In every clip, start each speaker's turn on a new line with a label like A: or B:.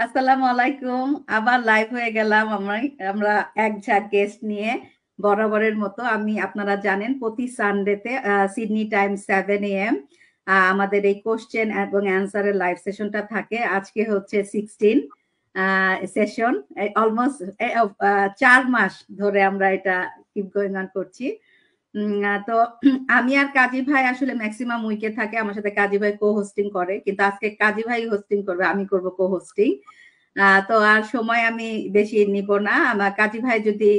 A: আসসালামু আলাইকুম। আবার লাইভ হয়ে গেলাম আমরা এক ঝাঁক গেস্ট নিয়ে বরাবরের মতো। আপনারা জানেন প্রতি সানডেতে সিডনি টাইম 7 AM আমাদের এই কোশ্চেন এবং অ্যান্সারের লাইভ সেশনটা থাকে। আজকে হচ্ছে 16 সেশন। অলমোস্ট 4 মাস ধরে আমরা এটা কিপ গোয়িং অন করছি। তো আমি আর কাজী ভাই আসলে ম্যাক্সিমাম উইকে থাকে, আমার সাথে কাজী ভাই কো হোস্টিং করে, কিন্তু আজকে কাজী ভাই হোস্টিং করবে, আমি করব কো হোস্টিং। তো আর সময় আমি বেশি নিব না। আমার কাজী ভাই যদি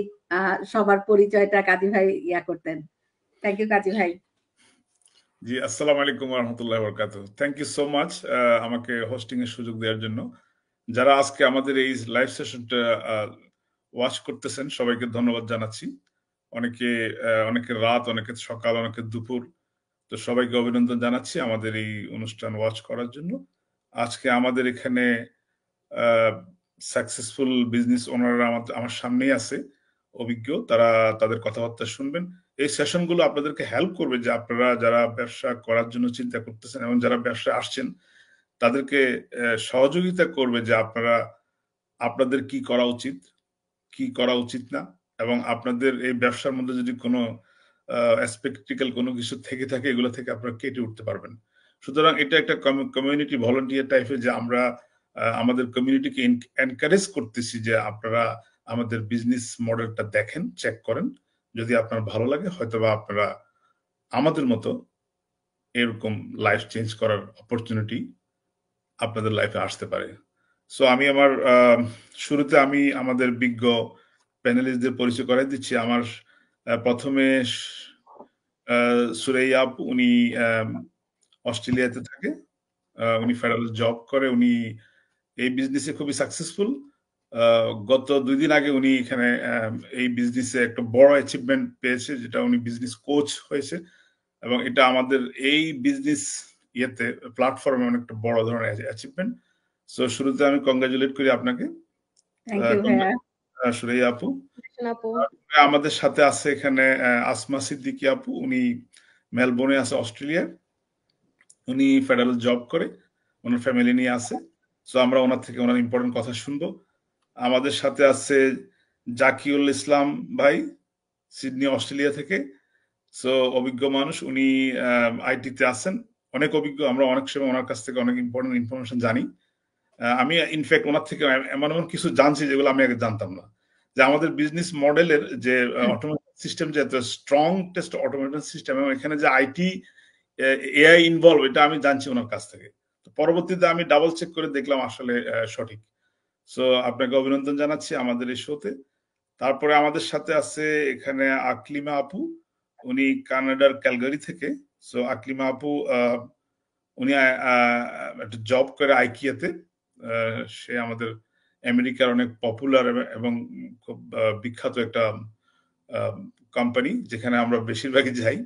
A: সবার পরিচয়টা কাজী ভাই করতেন। থ্যাংক ইউ কাজী ভাই।
B: জি, আসসালামু আলাইকুম ওয়া রাহমাতুল্লাহি ওয়া বারাকাতুহু। থ্যাংক ইউ সো মাচ আমাকে হোস্টিং এর সুযোগ দেওয়ার জন্য। যারা আজকে আমাদের এই লাইভ সেশনটা ওয়াচ করতেছেন সবাইকে ধন্যবাদ জানাচ্ছি। অনেকে রাত, অনেকে সকাল, অনেকে দুপুর। তো সবাইকে অভিনন্দন জানাচ্ছি আমাদের এই অনুষ্ঠান ওয়াচ করার জন্য। আজকে আমাদের এখানে সাকসেসফুল বিজনেস ওনাররা আমার সামনেই আছে, অভিজ্ঞ। তারা তাদের কথাবার্তা শুনবেন। এই সেশনগুলো আপনাদেরকে হেল্প করবে যে আপনারা যারা ব্যবসা করার জন্য চিন্তা করতেছেন এবং যারা ব্যবসায় আসছেন তাদেরকে সহযোগিতা করবে যে আপনাদের কি করা উচিত, কি করা উচিত না, এবং আপনাদের এই ব্যবসার মধ্যে যদি কোনো স্পেকটিক্যাল কোনো কিছু থেকে থাকে এগুলো থেকে আপনারা কেটে উঠতে পারবেন। সুতরাং এটা একটা কমিউনিটি ভলান্টিয়ার টাইপের, যে আমরা আমাদের কমিউনিটিকে এনকারেজ করতেছি যে আপনারা আমাদের বিজনেস মডেলটা দেখেন, চেক করেন। যদি আপনার ভালো লাগে হয়তোবা আপনারা আমাদের মতো এরকম লাইফ চেঞ্জ করার অপরচুনিটি আপনাদের লাইফে আসতে পারে। সো আমি আমার শুরুতে আমি আমাদের বিজ্ঞ প্যানেলিস্টদের পরিচয় করাই দিচ্ছি। আমার প্রথমে সুরাইয়া আপু, উনি অস্ট্রেলিয়াতে থাকে। উনি ফেডারেল জব করে। উনি এই বিজনেসে খুবই সাকসেসফুল। গত 2 দিন আগে উনি এখানে এই বিজনেসে একটা বড় অ্যাচিভমেন্ট পেয়েছে, যেটা উনি বিজনেস কোচ হয়েছে, এবং এটা আমাদের এই বিজনেস প্ল্যাটফর্মে অনেকটা বড় ধরনের অ্যাচিভমেন্ট। সো শুরুতে আমি কংগ্রাচুলেট করি আপনাকে,
A: থ্যাংক ইউ ভাইয়া।
B: সুরাইয়া আপু।
C: আপু
B: আমাদের সাথে আছে এখানে আসমা সিদ্দিকী আপু। উনি মেলবোর্নে আছে, অস্ট্রেলিয়া। উনি ফেডারেল জব করে, ওনার ফ্যামিলি নিয়ে আছে। সো আমরা ওনার থেকে ওনার ইম্পর্টেন্ট কথা শুনবো। আমাদের সাথে আছে জাকিউল ইসলাম ভাই, সিডনি অস্ট্রেলিয়া থেকে। সো অভিজ্ঞ মানুষ, উনি আইটিতে আছেন, অনেক অভিজ্ঞ। আমরা অনেক সময় ওনার কাছ থেকে অনেক ইম্পর্টেন্ট ইনফরমেশন জানি। আমি ইনফ্যাক্ট ওনার থেকে এমন এমন কিছু জানছি যেগুলো আমি আগে জানতাম না। যে আমাদের বিজনেস মডেলের যে অটোমেশন সিস্টেম, যে এত স্ট্রং টেস্ট অটোমেশন সিস্টেম, এবং এখানে যে আইটি এআই ইনভলভ, এটা আমি জানছি ওনার কাছ থেকে। তো পরবর্তীতে আমি ডাবল চেক করে দেখলাম আসলে সঠিক। সো আপনাকে অভিনন্দন জানাচ্ছি আমাদের এই শোতে। তারপরে আমাদের সাথে আছে এখানে আকলিমা আপু। উনি কানাডার ক্যালগারি থেকে। সো আকলিমা আপু উনি একটা জব করে আইকিয়াতে। সে আমাদের আমেরিকার অনেক পপুলার এবং খুব বিখ্যাত একটা কোম্পানি, যেখানে আমরা বেশিরভাগই যাই।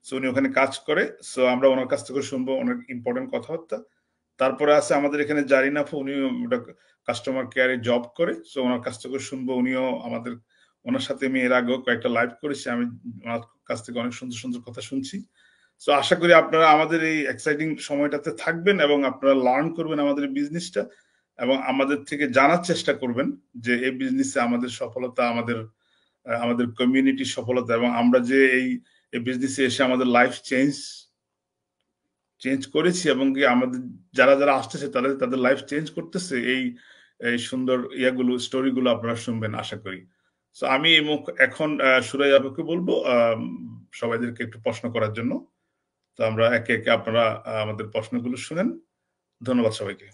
B: সো উনি ওখানে কাজ করে। সো আমরা ওনার কাছ থেকে শুনবো অনেক ইম্পর্টেন্ট কথাবার্তা। তারপরে আছে আমাদের এখানে জারিনা আপু, উনিও কাস্টমার কেয়ারে জব করে। সো ওনার কাছ থেকে শুনবো। ওনার সাথে আমি এর আগেও কয়েকটা লাইভ করেছি। আমি ওনার কাছ থেকে অনেক সুন্দর সুন্দর কথা শুনছি। সো আশা করি আপনারা আমাদের এই এক্সাইটিং সময়টাতে থাকবেন এবং আপনারা লার্ন করবেন আমাদের বিজনেসটা, এবং আমাদের থেকে জানার চেষ্টা করবেন যে এই বিজনেসে আমাদের সফলতা, আমাদের কমিউনিটির সফলতা, এবং আমরা যে এই বিজনেসে এসে আমাদের লাইফ চেঞ্জ করেছি, এবং কি আমাদের যারা যারা আসতেছে তাদের লাইফ চেঞ্জ করতেছে। এই সুন্দর স্টোরিগুলো আপনারা শুনবেন আশা করি। সো আমি এখন সুরাই আপুকে বলবো সবাইদেরকে একটু প্রশ্ন করার জন্য। তো আমরা একে একে আপনারা আমাদের প্রশ্নগুলো শুনেন। ধন্যবাদ সবাইকে।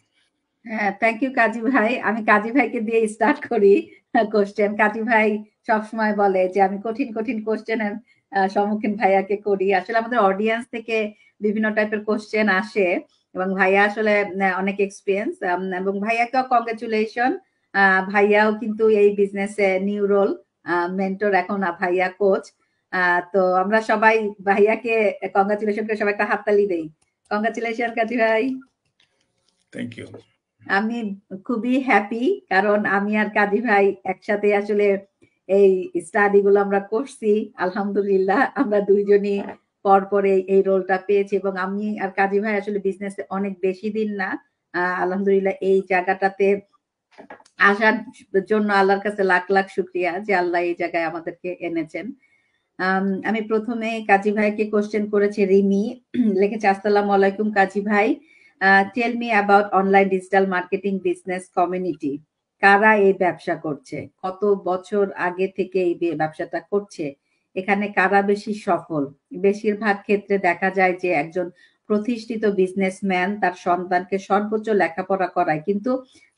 A: হ্যাঁ, থ্যাংক ইউ কাজী ভাই। আমি কাজী ভাইকে দিয়ে স্টার্ট করি কোশ্চেন। কাজী ভাই সবসময় বলে যে আমি কঠিন কঠিন কোশ্চেনের সম্মুখীন ভাইয়াকে করি। আসলে আমাদের অডিয়েন্স থেকে বিভিন্ন টাইপের কোশ্চেন আসে, এবং ভাইয়া আসলে অনেক এক্সপিরিয়েন্স, এবং ভাইয়াকেও কংগ্রেচুলেশন। ভাইয়াও কিন্তু এই বিজনেসে নিউ রোল মেন্টর, এখন ভাইয়া কোচ। তো আমরা সবাই ভাইয়াকে কংগ্রেচুলেশন করে সবাই একটা হাততালি দেই। কংগ্রেচুলেশন কাজী ভাই।
B: Thank you.
A: আমি খুবই হ্যাপি, কারণ আমি আর কাজী ভাই একসাথে আসলে এই স্টাডি গুলো আমরা করছি। আলহামদুলিল্লাহ আমরা দুইজনই পরপরে এই রোলটা পেয়েছি, এবং আমি আর কাজী ভাই আসলে বিজনেসে অনেক বেশি দিন না। আলহামদুলিল্লাহ এই জায়গাটাতে আসার জন্য আল্লাহর কাছে লাখ লাখ শুকরিয়া যে আল্লাহ এই জায়গায় আমাদেরকে এনেছেন। আমি প্রথমে কাজী ভাইকে কোশ্চেন করেছি রিমি লিখেছে আসসালামু আলাইকুম কাজী ভাই, tell me about online digital marketing business community. কারা এই ব্যবসা করছে, কত বছর আগে থেকে এই ব্যবসাটা করছে, এখানে কারা বেশি সফল? বেশিরভাগ ক্ষেত্রে দেখা যায় যে একজন প্রতিষ্ঠিত বিজনেসম্যান তার সন্তানকে সর্বোচ্চ লেখাপড়া করায় কিন্তু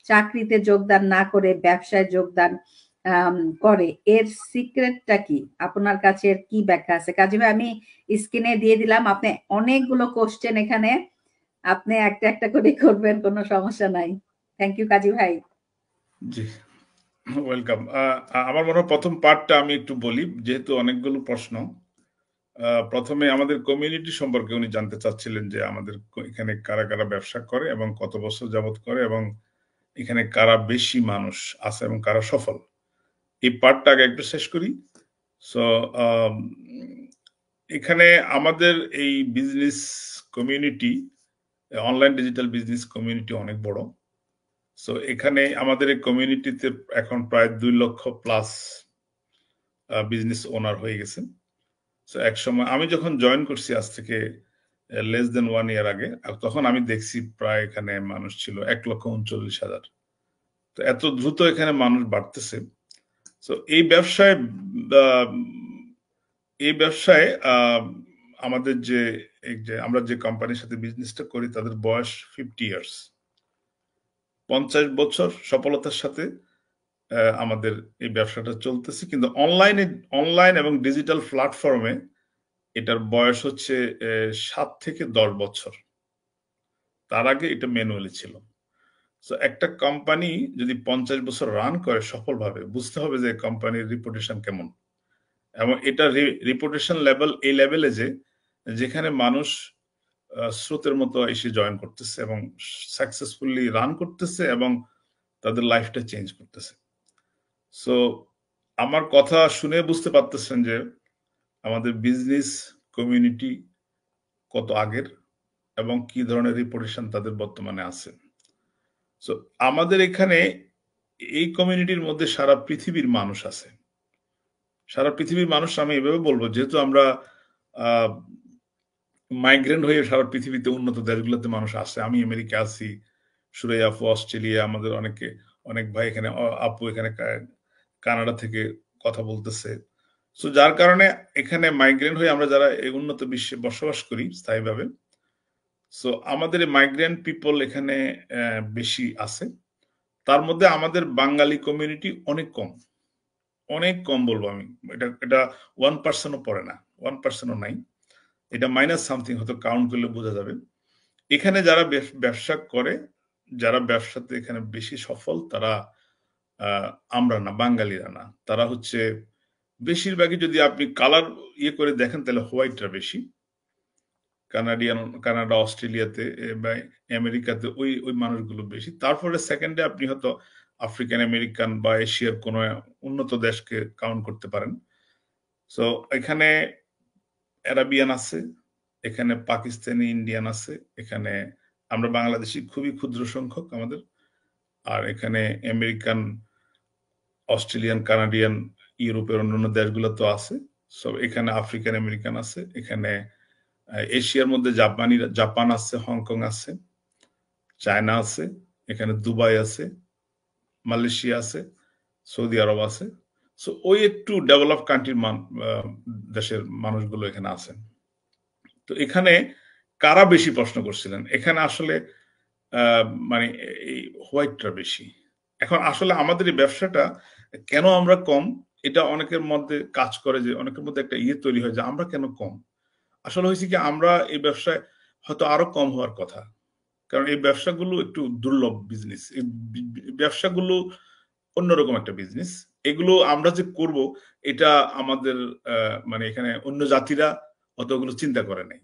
A: চাকরিতে যোগদান না করে ব্যবসায় যোগদান করে। এর সিক্রেটটা কি? আপনার কাছে এর কি ব্যাখ্যা আছে? কাজী ভাই আমি স্ক্রিনে দিয়ে দিলাম, আপনি অনেকগুলো কোশ্চেন এখানে, আপনি একটা একটা করে করবেন, কোনো সমস্যা নাই। থ্যাংক ইউ কাজী ভাই।
B: জি, ওয়েলকাম। আমার মনে হয় প্রথম পার্টটা আমি একটু বলি, যেহেতু অনেকগুলো প্রশ্ন। প্রথমে আমাদের কমিউনিটি সম্পর্কে উনি জানতে চাচ্ছিলেন যে আমাদের এখানে কারা কারা ব্যবসা করে এবং কত বছর যাবত করে এবং এখানে কারা বেশি মানুষ আছে এবং কারা সফল। এই পার্টটা আগে একটু শেষ করি। সো এখানে আমাদের এই business community, online digital business community অনেক বড়। সো এখানে আমাদের এই কমিউনিটিতে এখন প্রায় 2 লক্ষ প্লাস বিজনেস ওনার হয়ে গেছেন। সো এক সময় আমি যখন জয়েন করছি আজ থেকে লেস দেন 1 ইয়ার আগে, তখন আমি দেখছি প্রায় এখানে মানুষ ছিল 1,39,000। তো এত দ্রুত এখানে মানুষ বাড়তেছে। সো এই ব্যবসায় আহ, এই ব্যবসায় আমাদের যে আমরা যে কোম্পানির সাথে বিজনেসটা করি তাদের বয়স 50 ইয়ার্স, 50 বছর সফলতার সাথে আমাদের এই ব্যবসাটা চলতেছে। কিন্তু অনলাইন এবং ডিজিটাল প্ল্যাটফর্মে এটার বয়স হচ্ছে 7 থেকে 10 বছর। তার আগে এটা ম্যানুয়ালি ছিল। সো একটা কোম্পানি যদি 50 বছর রান করে সফলভাবে, বুঝতে হবে যে কোম্পানির রিপুটেশন কেমন। এবং এটা রিপুটেশন লেভেল এই লেভেলে যেখানে মানুষ স্রোতের মতো এসে জয়েন করতেছে এবং সাকসেসফুলি রান করতেছে এবং তাদের লাইফটা চেঞ্জ করতেছে। সো আমার কথা শুনে বুঝতে পারতেছেন যে আমাদের বিজনেস কমিউনিটি কত আগের এবং কি ধরনের রিপুটেশন তাদের বর্তমানে আছে। সো আমাদের এখানে এই কমিউনিটির মধ্যে সারা পৃথিবীর মানুষ আছে। সারা পৃথিবীর মানুষ আমি এভাবে বলবো, যেহেতু আমরা মাইগ্রেন্ট হয়ে সারা পৃথিবীতে উন্নত দেশগুলোতে মানুষ আসে। আমি আমেরিকা আছি, সুরাই আপু অস্ট্রেলিয়া, আমাদের অনেক ভাই এখানে, আপু এখানে কানাডা থেকে কথা বলতেছে। সো যার কারণে এখানে মাইগ্রেন্ট হয়ে আমরা যারা এই উন্নত বিশ্বে বসবাস করি স্থায়ীভাবে, সো আমাদের এই মাইগ্রেন্ট পিপল এখানে বেশি আছে। তার মধ্যে আমাদের বাঙালি কমিউনিটি অনেক কম, অনেক কম বলবো আমি। এটা 1%ও পড়ে না, 1%ও নাই। এটা মাইনাস সামথিং, হয়তো কাউন্ট করলে বোঝা যাবে। এখানে যারা ব্যবসা করে, যারা ব্যবসাতে এখানে বেশি সফল, তারা আমরা না, বাঙালিরা না। তারা হচ্ছে বেশিরভাগই, যদি আপনি কালার করে দেখেন তাহলে হোয়াইটরা বেশি। কানাডা, অস্ট্রেলিয়াতে বা আমেরিকাতে ওই ওই মানুষগুলো বেশি। তারপরে সেকেন্ডে আপনি হয়তো আফ্রিকান আমেরিকান বা এশিয়ার কোনো উন্নত দেশকে কাউন্ট করতে পারেন। সো এখানে অ্যারাবিয়ান আছে, এখানে পাকিস্তানি, ইন্ডিয়ান আছে, এখানে আমরা বাংলাদেশি খুবই ক্ষুদ্র সংখ্যক আমাদের। আর এখানে আমেরিকান, অস্ট্রেলিয়ান, কানাডিয়ান, ইউরোপের অন্যান্য দেশগুলো তো আছে। সো এখানে আফ্রিকান আমেরিকান আছে, এখানে এশিয়ার মধ্যে জাপান আছে, হংকং আছে, চায়না আছে, এখানে দুবাই আছে, মালয়েশিয়া আছে, সৌদি আরব আছে। সো ওই একটু ডেভেলপ কান্ট্রির দেশের মানুষগুলো এখানে আছেন। তো এখানে কারা বেশি প্রশ্ন করছিলেন, এখানে আসলে মানে এই হোয়াইটরা বেশি। এখন আসলে আমাদের এই ব্যবসাটা কেন আমরা কম, এটা অনেকের মধ্যে কাজ করে, যে অনেকের মধ্যে একটা তৈরি হয় যে আমরা কেন কম। আসলে হয়েছে কি, আমরা এই ব্যবসায় হয়তো আরো কম হওয়ার কথা, কারণ এই ব্যবসাগুলো একটু দুর্লভ বিজনেস। এই ব্যবসাগুলো অন্যরকম একটা বিজনেস। এগুলো আমরা যে করব, এটা আমাদের মানে এখানে অন্য জাতিরা অতগুলো চিন্তা করে নাই।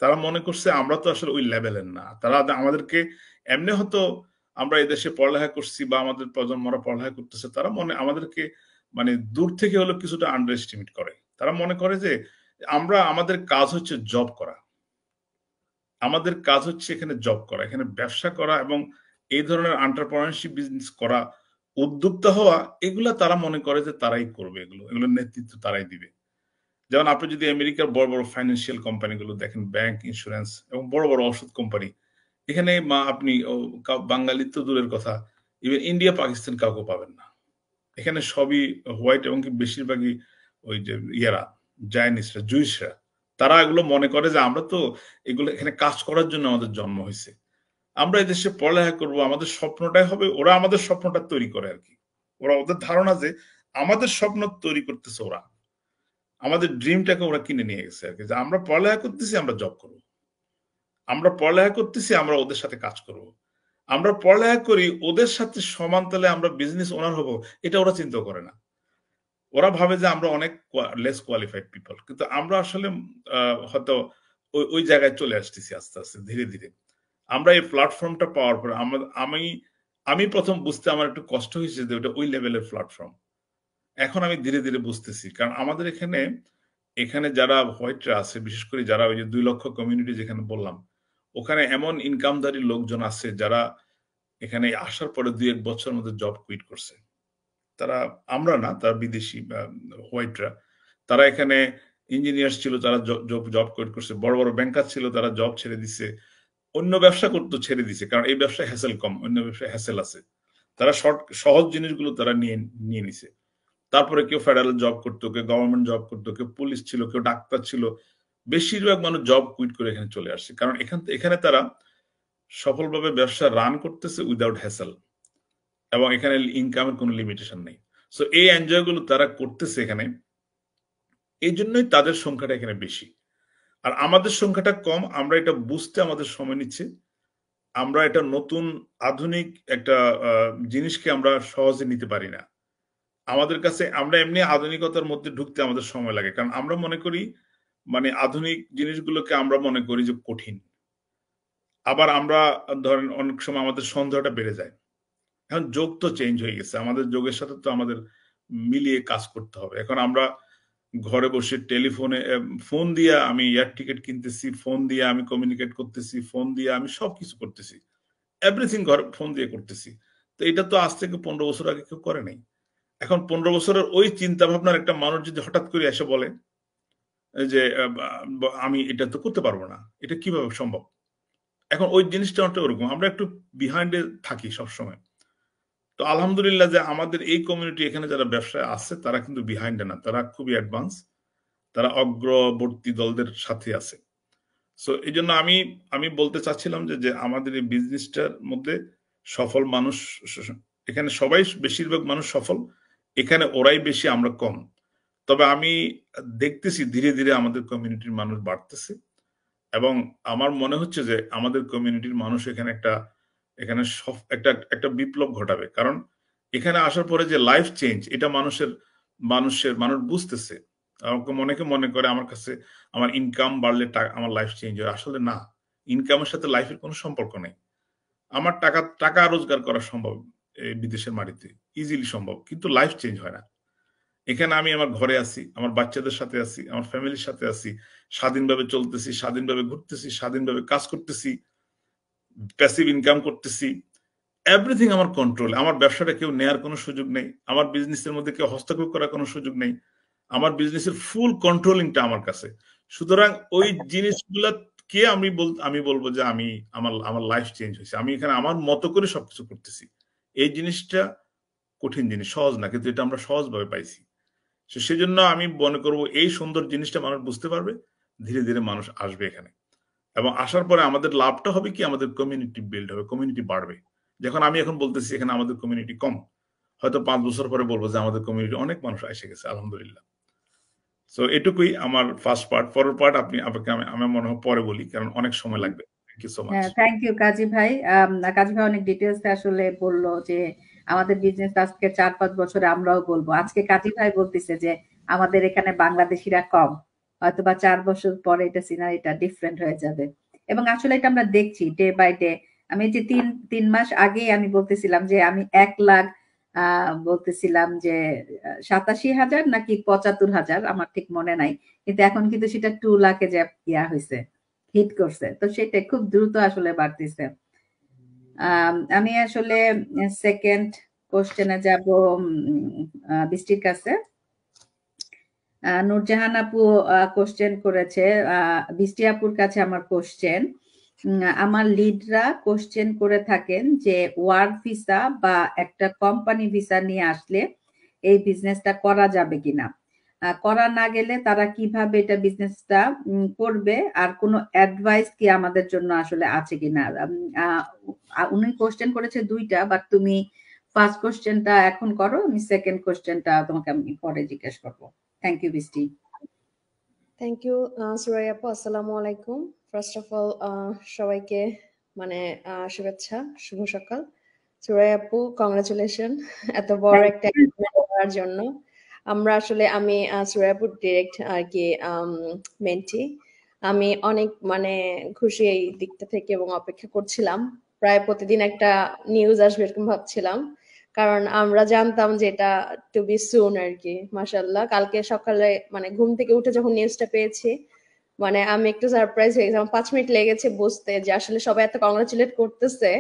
B: তারা মনে করছে আমরা তো আসলে ওই লেভেলের না। তারা আমাদেরকে এমনি হয়তো, আমরা এই দেশে পড়ালেখা করছি বা আমাদের প্রজন্মরা পড়ালেখা করতেছে, তারা আমাদেরকে মানে দূর থেকে হলো কিছুটা আন্ডার এস্টিমেট করে। তারা মনে করে যে আমাদের কাজ হচ্ছে জব করা, আমাদের কাজ হচ্ছে এখানে জব করা, এখানে ব্যবসা করা এবং এই ধরনের এন্টারপ্রেনারশিপ বিজনেস করা উদ্যোক্তা হওয়া, এগুলা তারা মনে করে যে তারাই করবে, এগুলোর নেতৃত্ব তারাই দিবে। যেমন আপনি যদি আমেরিকার বড় বড় ফাইন্যান্সিয়াল কোম্পানিগুলো দেখেন, ব্যাংক, ইন্স্যুরেন্স এবং বড় বড় ওষুধ কোম্পানি, এখানে আপনি বাঙালি তো দূরের কথা, ইভেন ইন্ডিয়া পাকিস্তান কাউকে পাবেন না। এখানে সবই হোয়াইট, এবং বেশিরভাগই ওই যে ইয়ারা, জায়নিসরা, জুইসরা, তারা এগুলো মনে করে যে আমরা তো এগুলো এখানে কাজ করার জন্য আমাদের জন্ম হয়েছে, আমরা এই দেশে পড়ালেখা করবো, আমাদের স্বপ্নটাই হবে। ওরা আমাদের স্বপ্নটা তৈরি করে আর কি। ওদের ধারণা যে আমাদের স্বপ্ন তৈরি করতেছে ওরা, আমাদের ড্রিমটাকে ওরা কিনে নিয়ে গেছে আর কি, যে আমরা পড়ালেখা করতেছি, আমরা জব করবো, আমরা পড়ালেখা করতেছি, আমরা ওদের সাথে কাজ করব, আমরা পড়ালেখা করি ওদের সাথে সমান তালে আমরা বিজনেস ওনার হব, এটা ওরা চিন্তা করে না। ওরা ভাবে যে আমরা অনেক লেস কোয়ালিফাইড পিপল, কিন্তু আমরা আসলে হয়তো ওই জায়গায় চলে আসতেছি আস্তে আস্তে ধীরে ধীরে। আমরা এই প্ল্যাটফর্মটা পাওয়ার পরে আমি আমি প্রথম বুঝতে আমার একটু কষ্ট হয়েছে যে ওটা ওই লেভেলের প্ল্যাটফর্ম। এখন আমি ধীরে ধীরে বুঝতেছি, কারণ আমাদের এখানে এখানে যারা হোয়াইটরা আছে, বিশেষ করে যারা ওই যে 2 লক্ষ কমিউনিটি যেখানে বললাম, ওখানে এমন ইনকামদারি লোকজন আছে যারা এখানে আসার পরে 2-1 বছরের মধ্যে জব কুইট করছে। তারা, আমরা না, তারা বিদেশি হোয়াইটরা, তারা এখানে ইঞ্জিনিয়ার ছিল, তারা জব কুইট করছে। বড় বড় ব্যাংকার ছিল, তারা জব ছেড়ে দিছে, অন্য ব্যবসা করতো, ছেড়ে দিছে, কারণ এই ব্যবসায় হ্যাসেল কম, অন্য ব্যবসায় হ্যাসেল আছে। তারা সহজ জিনিসগুলো তারা নিয়ে নিছে। তারপরে কেউ ফেডারেল জব করতো, কেউ গভর্নমেন্ট জব করতো, কেউ পুলিশ ছিল, কেউ ডাক্তার ছিল। বেশিরভাগ মানুষ জব কুইট করে এখানে চলে আসছে, কারণ এখানে তারা সফলভাবে ব্যবসা রান করতেছে উইদাউট হ্যাসেল, এবং এখানে ইনকামের কোনো লিমিটেশন নেই। সো এই এনজয় গুলো তারা করতেছে এখানে, এই জন্যই তাদের সংখ্যাটা এখানে বেশি। আর আমাদের সংখ্যাটা কম, আমরা এটা বুঝতে আমাদের সময় নিচ্ছে। আমরা এটা নতুন আধুনিক একটা জিনিসকে আমরা সহজে নিতে পারি না। আমাদের কাছে, আমরা এমনি আধুনিকতার মধ্যে ঢুকতে আমাদের সময় লাগে, কারণ আমরা মনে করি মানে আধুনিক জিনিসগুলোকে আমরা মনে করি যে কঠিন। আবার আমরা ধরেন অনেক সময় আমাদের সন্দেহটা বেড়ে যায়। এখন যুগ তো চেঞ্জ হয়ে গেছে, আমাদের যুগের সাথে তো আমাদের মিলিয়ে কাজ করতে হবে। এখন আমরা ঘরে বসে টেলিফোনে ফোন দিয়ে আমি এয়ার টিকিট কিনতেছি, ফোন দিয়ে আমি কমিউনিকেট করতেছি, ফোন দিয়ে আমি সবকিছু করতেছি, এভরিথিং ঘরে ফোন দিয়ে করতেছি। তো এটা তো আজ থেকে 15 বছর আগে কেউ করে নাই। এখন 15 বছরের ওই চিন্তা ভাবনার একটা মানুষ যদি হঠাৎ করে এসে বলে যে আমি এটা তো করতে পারবো না, এটা কিভাবে সম্ভব? এখন ওই জিনিসটা ওরকম, আমরা একটু বিহাইন্ডে থাকি সবসময়। তো আলহামদুলিল্লাহ যে আমাদের এই কমিউনিটি এখানে যারা ব্যবসায় আছে, তারা কিন্তু বিহাইন্ডে না, তারা খুবই অ্যাডভান্স, তারা অগ্রবর্তী দলদের সাথে আছে। সো এই জন্য আমি আমি বলতে চাচ্ছিলাম যে আমাদের এই বিজনেসটার মধ্যে সফল মানুষ এখানে সবাই, বেশিরভাগ মানুষ সফল এখানে, ওরাই বেশি, আমরা কম। তবে আমি দেখতেছি ধীরে ধীরে আমাদের কমিউনিটির মানুষ বাড়তেছে, এবং আমার মনে হচ্ছে যে আমাদের কমিউনিটির মানুষ এখানে এখানে একটা একটা বিপ্লব ঘটাবে, কারণ এখানে আসার পরে যে লাইফ চেঞ্জ, এটা মানুষ বুঝতেছে। আমাকে অনেকে মনে করে আমার কাছে আমার ইনকাম বাড়লে আমার লাইফ চেঞ্জ হয়, আসলে না, ইনকামের সাথে লাইফের কোনো সম্পর্ক নেই। আমার টাকা টাকা রোজগার করা সম্ভব এই বিদেশের মাটিতে, ইজিলি সম্ভব, কিন্তু লাইফ চেঞ্জ হয় না। এখানে আমি আমার ঘরে আছি, আমার বাচ্চাদের সাথে আছি, আমার ফ্যামিলির সাথে আছি, স্বাধীনভাবে চলতেছি, স্বাধীনভাবে ঘুরতেছি, স্বাধীনভাবে কাজ করতেছি, প্যাসিভ ইনকাম করতেছি, এভরিথিং আমার কন্ট্রোল। আমার ব্যবসাটা কেউ নেয়ার কোনো সুযোগ নেই, আমার বিজনেসের মধ্যে কেউ হস্তক্ষেপ করার কোনো সুযোগ নেই, আমার বিজনেসের ফুল কন্ট্রোলিংটা আমার কাছে। সুতরাং ওই জিনিসগুলা কে আমি বলবো যে আমার আমার লাইফ চেঞ্জ হয়েছে, আমি এখানে আমার মতো করে সবকিছু করতেছি। এই জিনিসটা কঠিন জিনিস, সহজ না, কিন্তু এটা আমরা সহজভাবে পাইছি। সেজন্য আমি মনে করব এই সুন্দর জিনিসটা মানুষ বুঝতে পারবে, ধীরে ধীরে মানুষ আসবে এখানে, এবং আসার পরে আমাদের লাভটা হবে কি, আমাদের কমিউনিটি বিল্ড হবে, কমিউনিটি বাড়বে। যখন আমি এখন বলতেছি এখানে আমাদের কমিউনিটি কম, হয়তো 5 বছর পরে বলবো যে আমাদের কমিউনিটি অনেক মানুষ এসে গেছে, আলহামদুলিল্লাহ। সো এটুকুই আমার ফার্স্ট পার্ট। পরের পার্ট আপনাকে আমি মনে হয় পরে বলি, কারণ অনেক সময় লাগবে। Thank you so much.
A: হ্যাঁ, থ্যাংক ইউ কাজী ভাই। কাজী ভাই অনেক ডিটেলস আসলে বললো যে আমাদের বিজনেস আজকে 4-5 বছরে আমরাও বলবো। আজকে কাজী ভাই বলতেছে যে আমাদের এখানে বাংলাদেশিরা কম, হয়তোবা 4 বছর পরে এটা সিনারিটা ডিফারেন্ট হয়ে যাবে। এবং আসলে এটা আমরা দেখছি ডে বাই ডে। আমি যে 3 মাস আগেই আমি বলতেছিলাম যে আমি 1 লাখ বলতেছিলাম যে 87,000 নাকি 75,000 আমার ঠিক মনে নাই, কিন্তু এখন কিন্তু সেটা 2 লাখে যে হয়েছে, হিট করছে। তো সেটা খুব দ্রুত আসলে বাড়তেছে। আমি আসলে সেকেন্ড কোশ্চেনে যাব বৃষ্টির কাছে। নূরজাহান আপু কোশ্চেন করেছে, বৃষ্টি আপুর কাছে আমার কোশ্চেন, আমার লিডরা কোশ্চেন করে থাকেন যে ওয়ার্ক ভিসা বা একটা কোম্পানি ভিসা নিয়ে আসলে এই বিজনেসটা করা যাবে কিনা, করা না গেলে তারা কিভাবে এটা বিজনেসটা করবে, আর কোনো অ্যাডভাইস কি আমাদের জন্য আসলে আছে কিনা। উনি কোশ্চেন করেছে দুইটা, বাট তুমি ফার্স্ট কোশ্চেনটা এখন করো, আমি সেকেন্ড কোশ্চেনটা তোমাকে আমি পরে জিজ্ঞেস করবো। থ্যাংক ইউ বৃষ্টি।
C: থ্যাংক ইউ সুরাই আপু, আসসালামু আলাইকুম। ফার্স্ট অফ অল সবাইকে মানে শুভেচ্ছা, শুভ সকাল। সুরাই আপু, কংগ্রাচুলেশন এত বড় একটা করার জন্য। আমরা আসলে আমি সুরাই আপুর ডিরেক্ট আর কি মেন্টি। আমি অনেক মানে খুশি এই দিকটা থেকে এবং অপেক্ষা করছিলাম, প্রায় প্রতিদিন একটা নিউজ আসবে এরকম ভাবছিলাম, কারণ আমরা জানতাম যে এটা টু বি সুন আর কি। মাশাআল্লাহ, কালকে সকালে মানে ঘুম থেকে উঠে যখন নিউজটা পেয়েছি, মানে আমি একটু সারপ্রাইজ হয়ে গেছিলাম। 5 মিনিট লেগেছে বুঝতে যে আসলে সবাই এত কংগ্রাচুলেট করতেছে।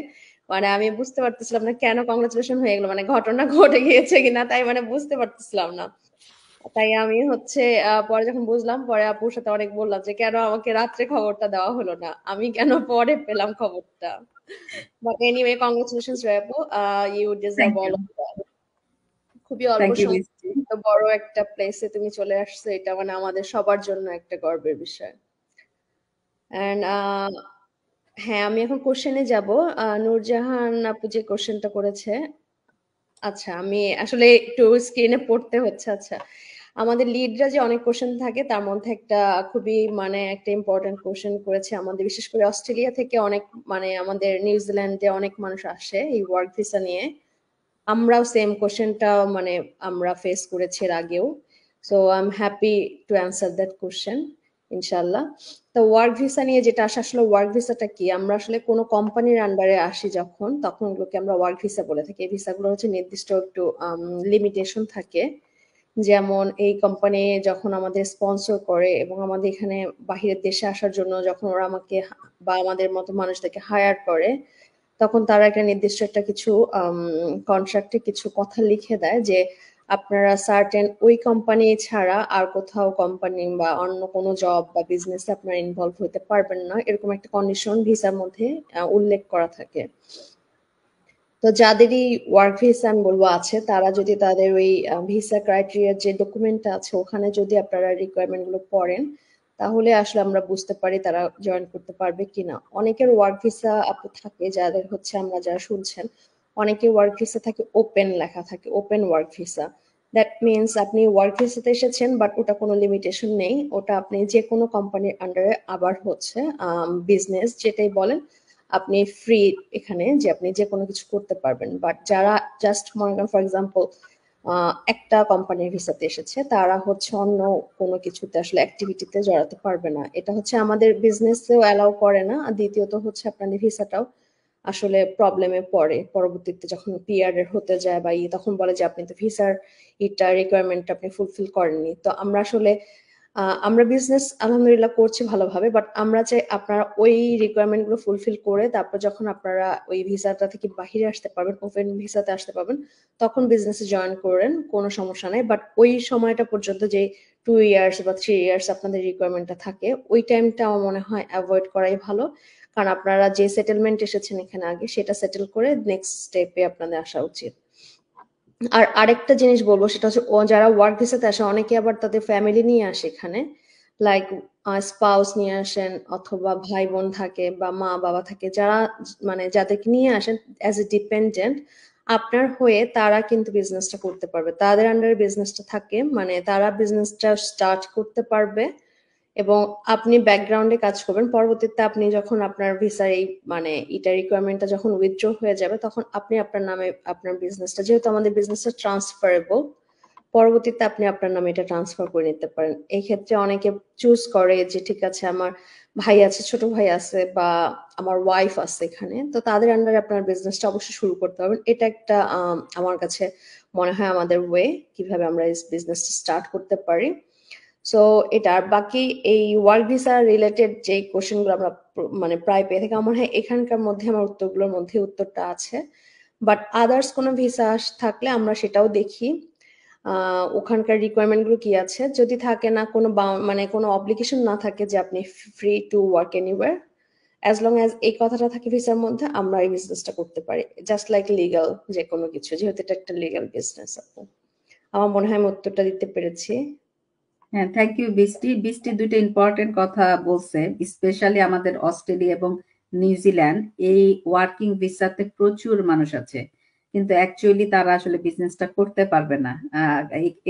C: মানে আমি বুঝতে পারতেছিলাম না কেন কংগ্রাচুলেশন হয়ে গেল, মানে ঘটনা ঘটে গিয়েছে কিনা, তাই মানে বুঝতে পারতেছিলাম না। তাই আমি হচ্ছে পরে যখন বুঝলাম, পরে আপুর সাথে অনেক বললাম যে কেন আমাকে রাত্রে খবরটা দেওয়া হলো না, আমি কেন পরে পেলাম খবরটা। বাট এনিওয়ে, কংগ্রাচুলেশনস আপু, you deserve all of that. খুবই অল্প
A: থ্যাংক ইউ
C: সময়
A: বৃষ্টি।
C: বড় একটা প্লেসে তুমি চলে আসছো, এটা মানে আমাদের সবার জন্য একটা গর্বের বিষয়। এন্ড হ্যাঁ, আমি এখন কোশ্চেনে যাব। নূরজাহান আপু যে কোশ্চেনটা করেছে, আচ্ছা আমি আসলে একটু স্ক্রিনে পড়তে হচ্ছে। আচ্ছা, আমাদের লিডরা যে অনেক কোশ্চেন থাকে তার মধ্যে একটা খুবই মানে একটা ইম্পর্টেন্ট কোশ্চেন করেছে আমাদের, বিশেষ করে অস্ট্রেলিয়া থেকে অনেক মানে আমাদের নিউজিল্যান্ডে অনেক মানুষ আসে এই ওয়ার্ক ভিসা নিয়ে। আমরাও সেম কোশ্চেনটা মানে আমরা ফেস করেছি এর আগেও। So I am happy to answer that question ইনশাল্লাহ। তো ওয়ার্ক ভিসা নিয়ে যেটা আসে, আসলে ওয়ার্ক ভিসাটা কি, আমরা আসলে কোনো কোম্পানির আন্ডারে আসি যখন, তখন ওগুলোকে আমরা ওয়ার্ক ভিসা বলে থাকি। এই ভিসাগুলো হচ্ছে নির্দিষ্ট একটু লিমিটেশন থাকে। যেমন এই কোম্পানি যখন আমাদের স্পন্সর করে এবং আমাদের এখানে বাহিরের দেশে আসার জন্য যখন ওরা আমাকে বা আমাদের মতো মানুষদেরকে হায়ার করে, তখন তারা একটা নির্দিষ্ট একটা কিছু কন্ট্রাক্টে কিছু কথা লিখে দেয় যে আপনারা সার্টেন ওই কোম্পানি ছাড়া আর কোথাও কোম্পানি বা অন্য কোনো জব বা বিজনেসে আপনারা ইনভলভ হতে পারবেন না, এরকম একটা কন্ডিশন ভিসার মধ্যে উল্লেখ করা থাকে। তো যাদেরই ওয়ার্ক ভিসা আমি বলবো আছে, তারা যদি তাদের ওই ভিসা ক্রাইটেরিয়ার যে ডকুমেন্টটা আছে ওখানে যদি আপনারা রিকোয়ারমেন্ট গুলো পড়েন, তাহলে আসলে আমরা বুঝতে পারি তারা জয়েন করতে পারবে কিনা। অনেকের ওয়ার্ক ভিসা আপু থাকে, যাদের হচ্ছে আমরা যারা শুনছেন, অনেকের ওয়ার্ক ভিসা থাকে ওপেন, লেখা থাকে open work visa. That means আপনি ওয়ার্ক ভিসাতে এসেছেন, বাট ওটা কোনো লিমিটেশন নেই, ওটা আপনি যে কোনো কোম্পানির আন্ডারে আবার হচ্ছে বিজনেস যেটাই বলেন আপনি ফ্রি এখানে, যে আপনি যে কোনো কিছু করতে পারবেন। বাট যারা জাস্ট মনে করেন ফর এক্সাম্পল একটা কোম্পানির ভিসাতে এসেছে, তারা হচ্ছে অন্য কোনো কিছুতে আসলে অ্যাক্টিভিটিতে জড়াতে পারবে না। এটা হচ্ছে আমাদের বিজনেসেও অ্যালাউ করে না, আর দ্বিতীয়ত হচ্ছে আপনাদের ভিসাটাও আসলে প্রবলেমে পড়ে পরবর্তীতে যখন পিআর এর হতে যায় বা তখন বলে যে আপনি তো ভিসার এটা রিকোয়ারমেন্ট আপনি ফুলফিল করেননি। তো আমরা আসলে আমরা বিজনেস আলহামদুলিল্লাহ করছি ভালোভাবে, বাট আমরা চাই আপনারা ওই রিকোয়ারমেন্ট গুলো ফুলফিল করে তারপর যখন আপনারা ওই ভিসাটা থেকে বাহিরে আসতে পারবেন, ওপেন ভিসাতে আসতে পারবেন, তখন বিজনেসে জয়েন করেন, কোনো সমস্যা নেই। বাট ওই সময়টা পর্যন্ত যে 2 ইয়ার্স বা 3 ইয়ার্স আপনাদের রিকোয়ারমেন্টটা থাকে, ওই টাইমটা আমার মনে হয় অ্যাভয়েড করাই ভালো। কারণ আপনারা যে সেটেলমেন্ট এসেছেন এখানে আগে, সেটা সেটেল করে নেক্সট স্টেপে আপনাদের আসা উচিত। আর আরেকটা জিনিস বলবো, সেটা হচ্ছে যারা ওয়ার্ক ভিসাতে আসে অনেকে আবার তাদের ফ্যামিলি নিয়ে আসে এখানে, লাইক স্পাউস নিয়ে আসেন, অথবা ভাই বোন থাকে বা মা বাবা থাকে, যারা মানে যাদেরকে নিয়ে আসেন অ্যাজ এ ডিপেন্ডেন্ট আপনার হয়ে, তারা কিন্তু বিজনেসটা করতে পারবে, তাদের আন্ডারে বিজনেসটা থাকে, মানে তারা বিজনেসটা স্টার্ট করতে পারবে এবং আপনি ব্যাকগ্রাউন্ডে কাজ করবেন। পরবর্তীতে আপনি যখন আপনার ভিসার এই মানে এটা রিকোয়ারমেন্টটা যখন উইথড্র হয়ে যাবে, তখন আপনি আপনার নামে আপনার বিজনেসটা, যেহেতু আমাদের বিজনেসটা ট্রান্সফারেবল, পরবর্তীতে আপনি আপনার নামে এটা ট্রান্সফার করে নিতে পারেন। এই ক্ষেত্রে অনেকে চুজ করে যে ঠিক আছে আমার ভাই আছে, ছোট ভাই আছে, বা আমার ওয়াইফ আছে এখানে, তো তাদের আন্ডারে আপনার বিজনেসটা অবশ্যই শুরু করতে পারবেন। এটা একটা আমার কাছে মনে হয় আমাদের ওয়ে কিভাবে আমরা এই বিজনেসটা স্টার্ট করতে পারি। সো এটা বাকি এই ওয়ার্ক ভিসা রিলেটেড যে কোশ্চেন গুলো আমরা মানে প্রায় পেয়ে থাকি, আমার মনে হয় এখানকার মধ্যে আমার উত্তরগুলোর মধ্যে উত্তরটা আছে। বাট আদার্স কোনো ভিসা থাকলে আমরা সেটাও দেখি ওখানকার রিকোয়ারমেন্ট গুলো কি আছে। যদি থাকে না কোনো মানে কোনো অব্লিগেশন না থাকে যে আপনি free to work anywhere, as long as এই কথাটা থাকে ভিসার মধ্যে, আমরা এই বিজনেসটা করতে পারি জাস্ট লাইক লিগাল যে কোনো কিছু, যেহেতু এটা একটা লিগাল বিজনেস। আপু আমার মনে হয় আমি উত্তরটা দিতে পেরেছি।
A: হ্যাঁ, থ্যাংক ইউ বৃষ্টি। বৃষ্টি দুটো ইম্পর্টেন্ট কথা বলছে, স্পেশালি আমাদের অস্ট্রেলিয়া এবং নিউজিল্যান্ড, এই ওয়ার্কিং ভিসাতে প্রচুর মানুষ আছে, কিন্তু অ্যাকচুয়ালি তারা আসলে বিজনেসটা করতে পারবে না।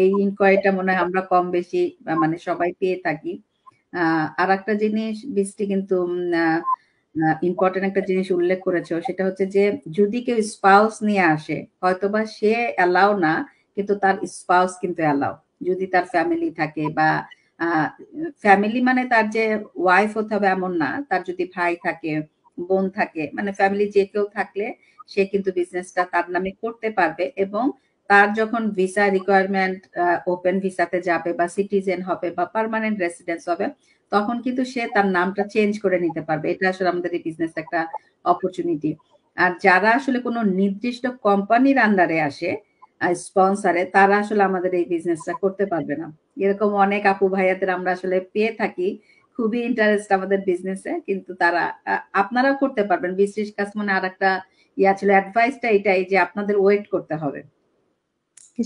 A: এই ইনকোয়ারিটা মনে হয় আমরা কম বেশি মানে সবাই পেয়ে থাকি। আর একটা জিনিস বৃষ্টি কিন্তু ইম্পর্টেন্ট একটা জিনিস উল্লেখ করেছো, সেটা হচ্ছে যে যদি কেউ স্পাউস নিয়ে আসে, হয়তোবা সে অ্যালাউ না, কিন্তু তার স্পাউস কিন্তু অ্যালাউ, যদি তার ফ্যামিলি থাকে বা ফ্যামিলি মানে তার যে ওয়াইফ হতে হবে এমন না, তার যদি ভাই থাকে, বোন থাকে, মানে ফ্যামিলি যে কেউ থাকলে সে কিন্তু বিজনেসটা তার নামে করতে পারবে। এবং তার যখন ভিসা রিকোয়ারমেন্ট ওপেন ভিসাতে যাবে বা সিটিজেন হবে বা পার্মানেন্ট রেসিডেন্স হবে, তখন কিন্তু সে তার নামটা চেঞ্জ করে নিতে পারবে। এটা আসলে আমাদের এই বিজনেস একটা অপরচুনিটি। আর যারা আসলে কোনো নির্দিষ্ট কোম্পানির আন্ডারে আসে স্পন্সারে, তারা আসলে আমাদের এই বিজনেসটা করতে পারবে না। এরকম অনেক আপু ভাইয়াদের আমরা আসলে পেয়ে থাকি, খুবই ইন্টারেস্ট আমাদের বিজনেসে, কিন্তু তারা আপনারাও করতে পারবেন। বিশেষ কাজ মানে আর একটা ইয়া ছিল, অ্যাডভাইসটা এটাই যে আপনাদের ওয়েট করতে হবে।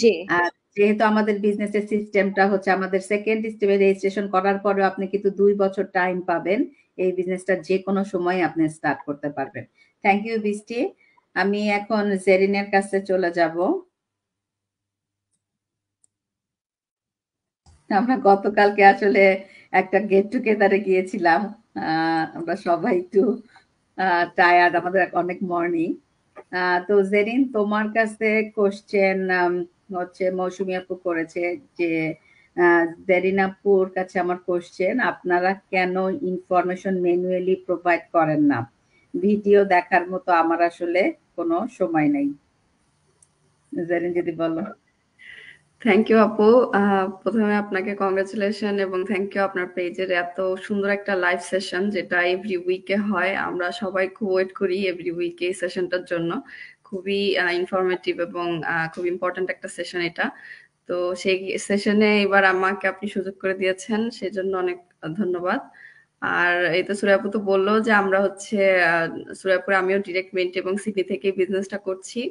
C: জি
A: আর যেহেতু আমাদের বিজনেসের সিস্টেমটা হচ্ছে, আমাদের সেকেন্ড স্টেপে রেজিস্ট্রেশন করার পরেও আপনি কিন্তু 2 বছর টাইম পাবেন, এই বিজনেসটা যে কোনো সময় আপনি স্টার্ট করতে পারবেন। থ্যাংক ইউ বৃষ্টি। আমি এখন জেরিনের কাছে চলে যাব। আমরা গতকালকে আসলে একটা গেট টুগেদারে গিয়েছিলাম, আমরা সবাই একটু টায়ার্ড, আমাদের অনেক মর্নিং। তো জেরিন, তোমার কাছে কোশ্চেন হচ্ছে মৌসুমী আপু করেছে যে জেরিন আপুর কাছে আমার কোশ্চেন, আপনারা কেন ইনফরমেশন ম্যানুয়ালি প্রোভাইড করেন না? ভিডিও দেখার মতো আমার আসলে কোনো সময় নেই। জেরিন যদি বলো।
D: থ্যাংক ইউ আপু। প্রথমে আপনাকে কংগ্রেচুলেশন এবং থ্যাংক ইউ আপনার পেজের এত সুন্দর একটা লাইভ সেশন, যেটা এভরি উইকে হয়। আমরা সবাই খুব ওয়েট করি এভরি উইকে এই সেশনটার জন্য। খুবই ইনফরমেটিভ এবং খুব ইম্পর্ট্যান্ট একটা সেশন এটা। তো সেই সেশনে এবার আমাকে আপনি সুযোগ করে দিয়েছেন, সেজন্য অনেক ধন্যবাদ। আর এই তো সুরাইয়াপু তো বললো যে আমরা হচ্ছে সুরাইয়াপুরে আমিও ডিরেক্ট মেন্ট এবং সিডনি থেকে বিজনেসটা করছি।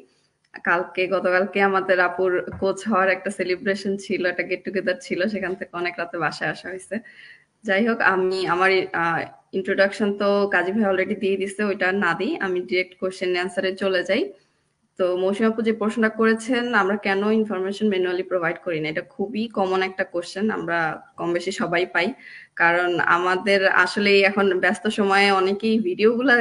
D: গতকালকে আমাদের আপুর কোচ হওয়ার একটা সেলিব্রেশন ছিল, একটা গেট টুগেদার ছিল, সেখান থেকে অনেক রাতে বাসায় আসা হয়েছে। যাই হোক, আমি আমার ইন্ট্রোডাকশন তো কাজী ভাই অলরেডি দিয়ে দিচ্ছে, ওইটা না দিই, আমি ডিরেক্ট কোশ্চেন অ্যান্সারে চলে যাই। তো মৌসুমী আপু যে প্রশ্নটা করেছেন, আমরা কেন ইনফরমেশন ম্যানুয়ালি প্রোভাইড করি না, এটা খুবই কমন একটা কোশ্চেন, আমরা কম বেশি সবাই পাই। কারণ আমাদের আসলে এখন ব্যস্ত সময়ে অনেকেই ভিডিওগুলা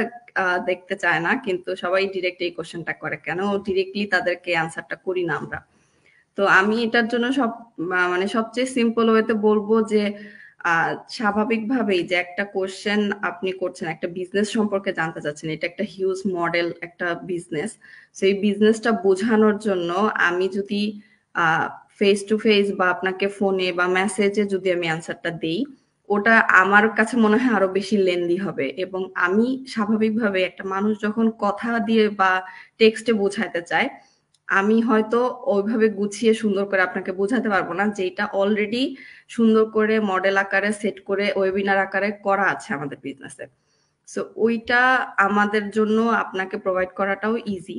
D: দেখতে চায় না, কিন্তু সবাই ডিরেক্ট এই কোশ্চেনটা করে, কেন ডিরেক্টলি তাদেরকে অ্যান্সারটা করি না আমরা। তো আমি এটার জন্য মানে সবচেয়ে সিম্পল ওয়েতে বলবো যে স্বাভাবিকভাবেই যে একটা কোশ্চেন আপনি করছেন, একটা বিজনেস সম্পর্কে জানতে চাচ্ছেন, এটা একটা হিউজ মডেল একটা বিজনেস। সেই বিজনেসটা বোঝানোর জন্য আমি যদি ফেস টু ফেস বা আপনাকে ফোনে বা মেসেজে যদি আমি অ্যান্সারটা দেই, ওটা আমার কাছে মনে হয় আরো বেশি লেন্দি হবে। এবং আমি স্বাভাবিকভাবে একটা মানুষ যখন কথা দিয়ে বা টেক্সটে বোঝাতে চায়, আমি হয়তো ওইভাবে গুছিয়ে সুন্দর করে আপনাকে বোঝাতে পারবো না, যেটা অলরেডি সুন্দর করে মডেল আকারে সেট করে ওয়েবিনার আকারে করা আছে আমাদের বিজনেসে। সো ওইটা আমাদের জন্য আপনাকে প্রোভাইড করাটাও ইজি,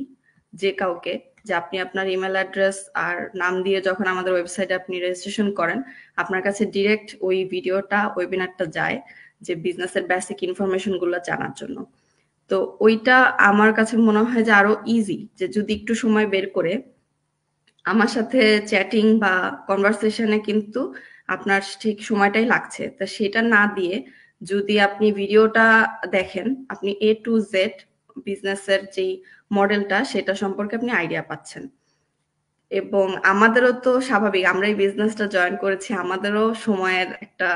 D: যে কাউকে, যে আপনি আপনার ইমেল অ্যাড্রেস আর নাম দিয়ে যখন আমাদের ওয়েবসাইটে আপনি রেজিস্ট্রেশন করেন, আপনার কাছে ডিরেক্ট ওই ভিডিওটা ওয়েবিনারটা যায় যে বিজনেসের বেসিক ইনফরমেশন গুলো জানার জন্য। তো ওইটা আমার কাছে মনে হয় যে আরো ইজি, যে যদি একটু সময় বের করে আমার সাথে চ্যাটিং বা কনভারসেশনে কিন্তু আপনার ঠিক সময়টাই লাগছে, তা সেটা না দিয়ে যদি আপনি ভিডিওটা দেখেন, আপনি A to Z বিজনেসের যেই মডেলটা সেটা সম্পর্কে আপনি আইডিয়া পাচ্ছেন। এবং আমাদেরও তো স্বাভাবিক, আমরা এই বিজনেসটা জয়েন করেছি, আমাদেরও সময়ের একটা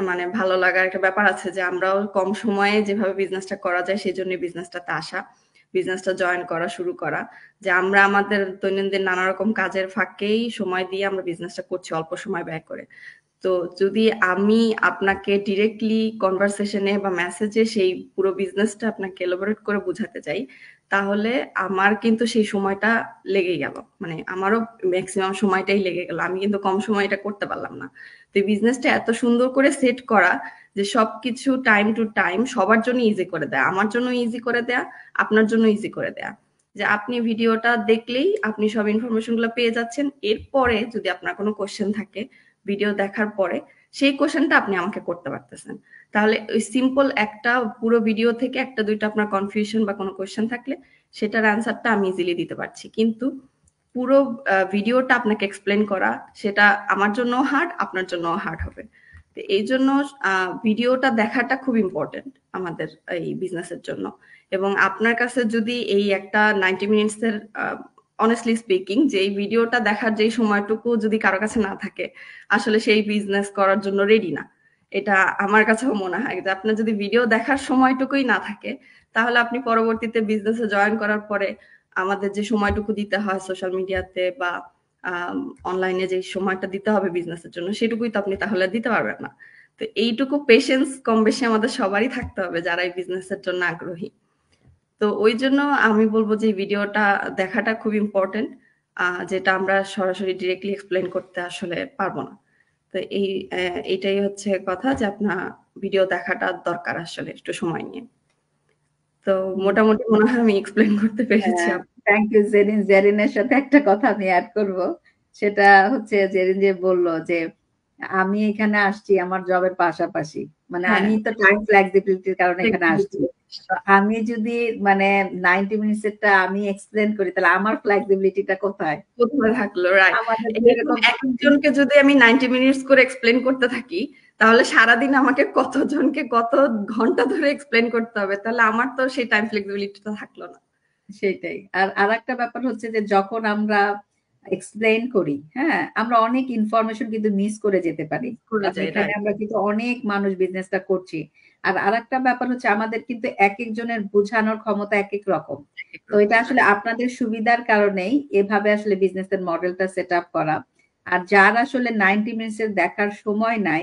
D: মানে ভালো লাগার একটা ব্যাপার আছে, যে আমরাও কম সময়ে যেভাবে বিজনেসটা করা যায় সেই জন্য বিজনেসটাতে আসা, বিজনেসটা জয়েন করা, শুরু করা, যে আমরা আমাদের দৈনন্দিন নানা রকম কাজের ফাঁকেই সময় দিয়ে আমরা বিজনেসটা করছি অল্প সময় ব্যয় করে। তো যদি আমি আপনাকে ডিরেক্টলি কনভারসেশনে বা মেসেজে সেই পুরো বিজনেসটা আপনাকে এলাবোরেট করে বোঝাতে চাই, তাহলে আমার কিন্তু সেই সময়টা লেগেই গেল, মানে আমারও ম্যাক্সিমাম সময়টাই লেগে গেল, আমি কিন্তু কম সময় এটা করতে পারলাম না। তো এই বিজনেসটা এত সুন্দর করে সেট করা যে সবকিছু টাইম টু টাইম সবার জন্য ইজি করে দেয়া, আমার জন্য ইজি করে দেয়া, আপনার জন্য ইজি করে দেয়া, যে আপনি ভিডিওটা দেখলেই আপনি সব ইনফরমেশন গুলো পেয়ে যাচ্ছেন। এরপরে যদি আপনার কোনো কোশ্চেন থাকে ভিডিও দেখার পরে, সেই কোশ্চেনটা আপনি আমাকে করতে পারতেছেন। তাহলে ওই সিম্পল একটা পুরো ভিডিও থেকে একটা দুইটা আপনার কনফিউশন বা কোনো কোশ্চেন থাকলে সেটার অ্যান্সারটা আমি ইজিলি দিতে পারছি। কিন্তু পুরো ভিডিওটা আপনাকে এক্সপ্লেন করা, সেটা আমার জন্য হার্ড, আপনার জন্য হার্ড হবে। তো এই জন্য ভিডিওটা দেখাটা খুব ইম্পর্টেন্ট আমাদের এই বিজনেসের জন্য। এবং আপনার কাছে যদি এই একটা 90 মিনিটসের, অনেস্টলি স্পিকিং, যে এই ভিডিওটা দেখার যে সময়টুকু যদি কারো কাছে না থাকে, আসলে সেই বিজনেস করার জন্য রেডি না। এটা আমার কাছেও মনে হয় যে আপনার যদি ভিডিও দেখার সময়টুকুই না থাকে, তাহলে আপনি পরবর্তীতে বিজনেসে জয়েন করার পরে আমাদের যে সময়টুকু দিতে হয় সোশ্যাল মিডিয়াতে বা অনলাইনে যে সময়টা দিতে হবে বিজনেসের জন্য, সেটুকুই তো আপনি তাহলে দিতে পারবেন না। তো এইটুকু পেশেন্স কম বেশি আমাদের সবারই থাকতে হবে যারা এই বিজনেসের জন্য আগ্রহী। তো ওই জন্য আমি বলবো যে ভিডিওটা দেখাটা খুব ইম্পর্টেন্ট, যেটা আমরা সরাসরি ডিরেক্টলি এক্সপ্লেন করতে আসলে পারবো না। তো এইটাই হচ্ছে কথা, যে আপনার ভিডিও দেখাটা দরকার আসলে একটু সময় নিয়ে। তো মোটামুটি মনে হয় আমি এক্সপ্লেন করতে পেরেছি।
A: Thank you Zerin. জেরিনের সাথে একটা কথা আমি অ্যাড করব, সেটা হচ্ছে জেরিন যে বললো যে আমি এখানে আসছি আমার জবের পাশাপাশি, মানে
D: হ্যাঁ,
A: আমি তো টাইম ফ্লেক্সিবিলিটির কারণে এখানে আসছি। তো আমি যদি মানে 90 মিনিটসেরটা আমি এক্সপ্লেন করি, তাহলে আমার ফ্লেক্সিবিলিটিটা কোথায়?
D: কোথায় থাকলো, রাইট।
A: আমাদের
D: এরকম একজনকে যদি আমি 90 মিনিটস করে এক্সপ্লেন করতে থাকি, তাহলে সারাদিন আমাকে কতজনকে কত ঘন্টা ধরে এক্সপ্লেন করতে হবে, তাহলে আমার তো সেই টাইম ফ্লেক্সিবিলিটিটা থাকলো না।
A: সেটাই। আর আরেকটা ব্যাপার হচ্ছে যে যখন আমরা এক্সপ্লেইন করি, হ্যাঁ, আমরা অনেক ইনফরমেশন কিন্তু মিস করে যেতে পারি।
D: করে
A: কারণ
D: যাই,
A: এখানে
D: রাইট।
A: আমরা কিন্তু অনেক মানুষ বিজনেসটা করছি। আর আরেকটা ব্যাপার হচ্ছে আমাদের কিন্তু একেকজনের বোঝানোর ক্ষমতা একেক রকম। তো এটা আসলে আপনাদের সুবিধার কারণেই এভাবে আসলে বিজনেসের মডেলটা সেট আপ করা। আর যার আসলে 90 মিনিটসের দেখার সময় নাই,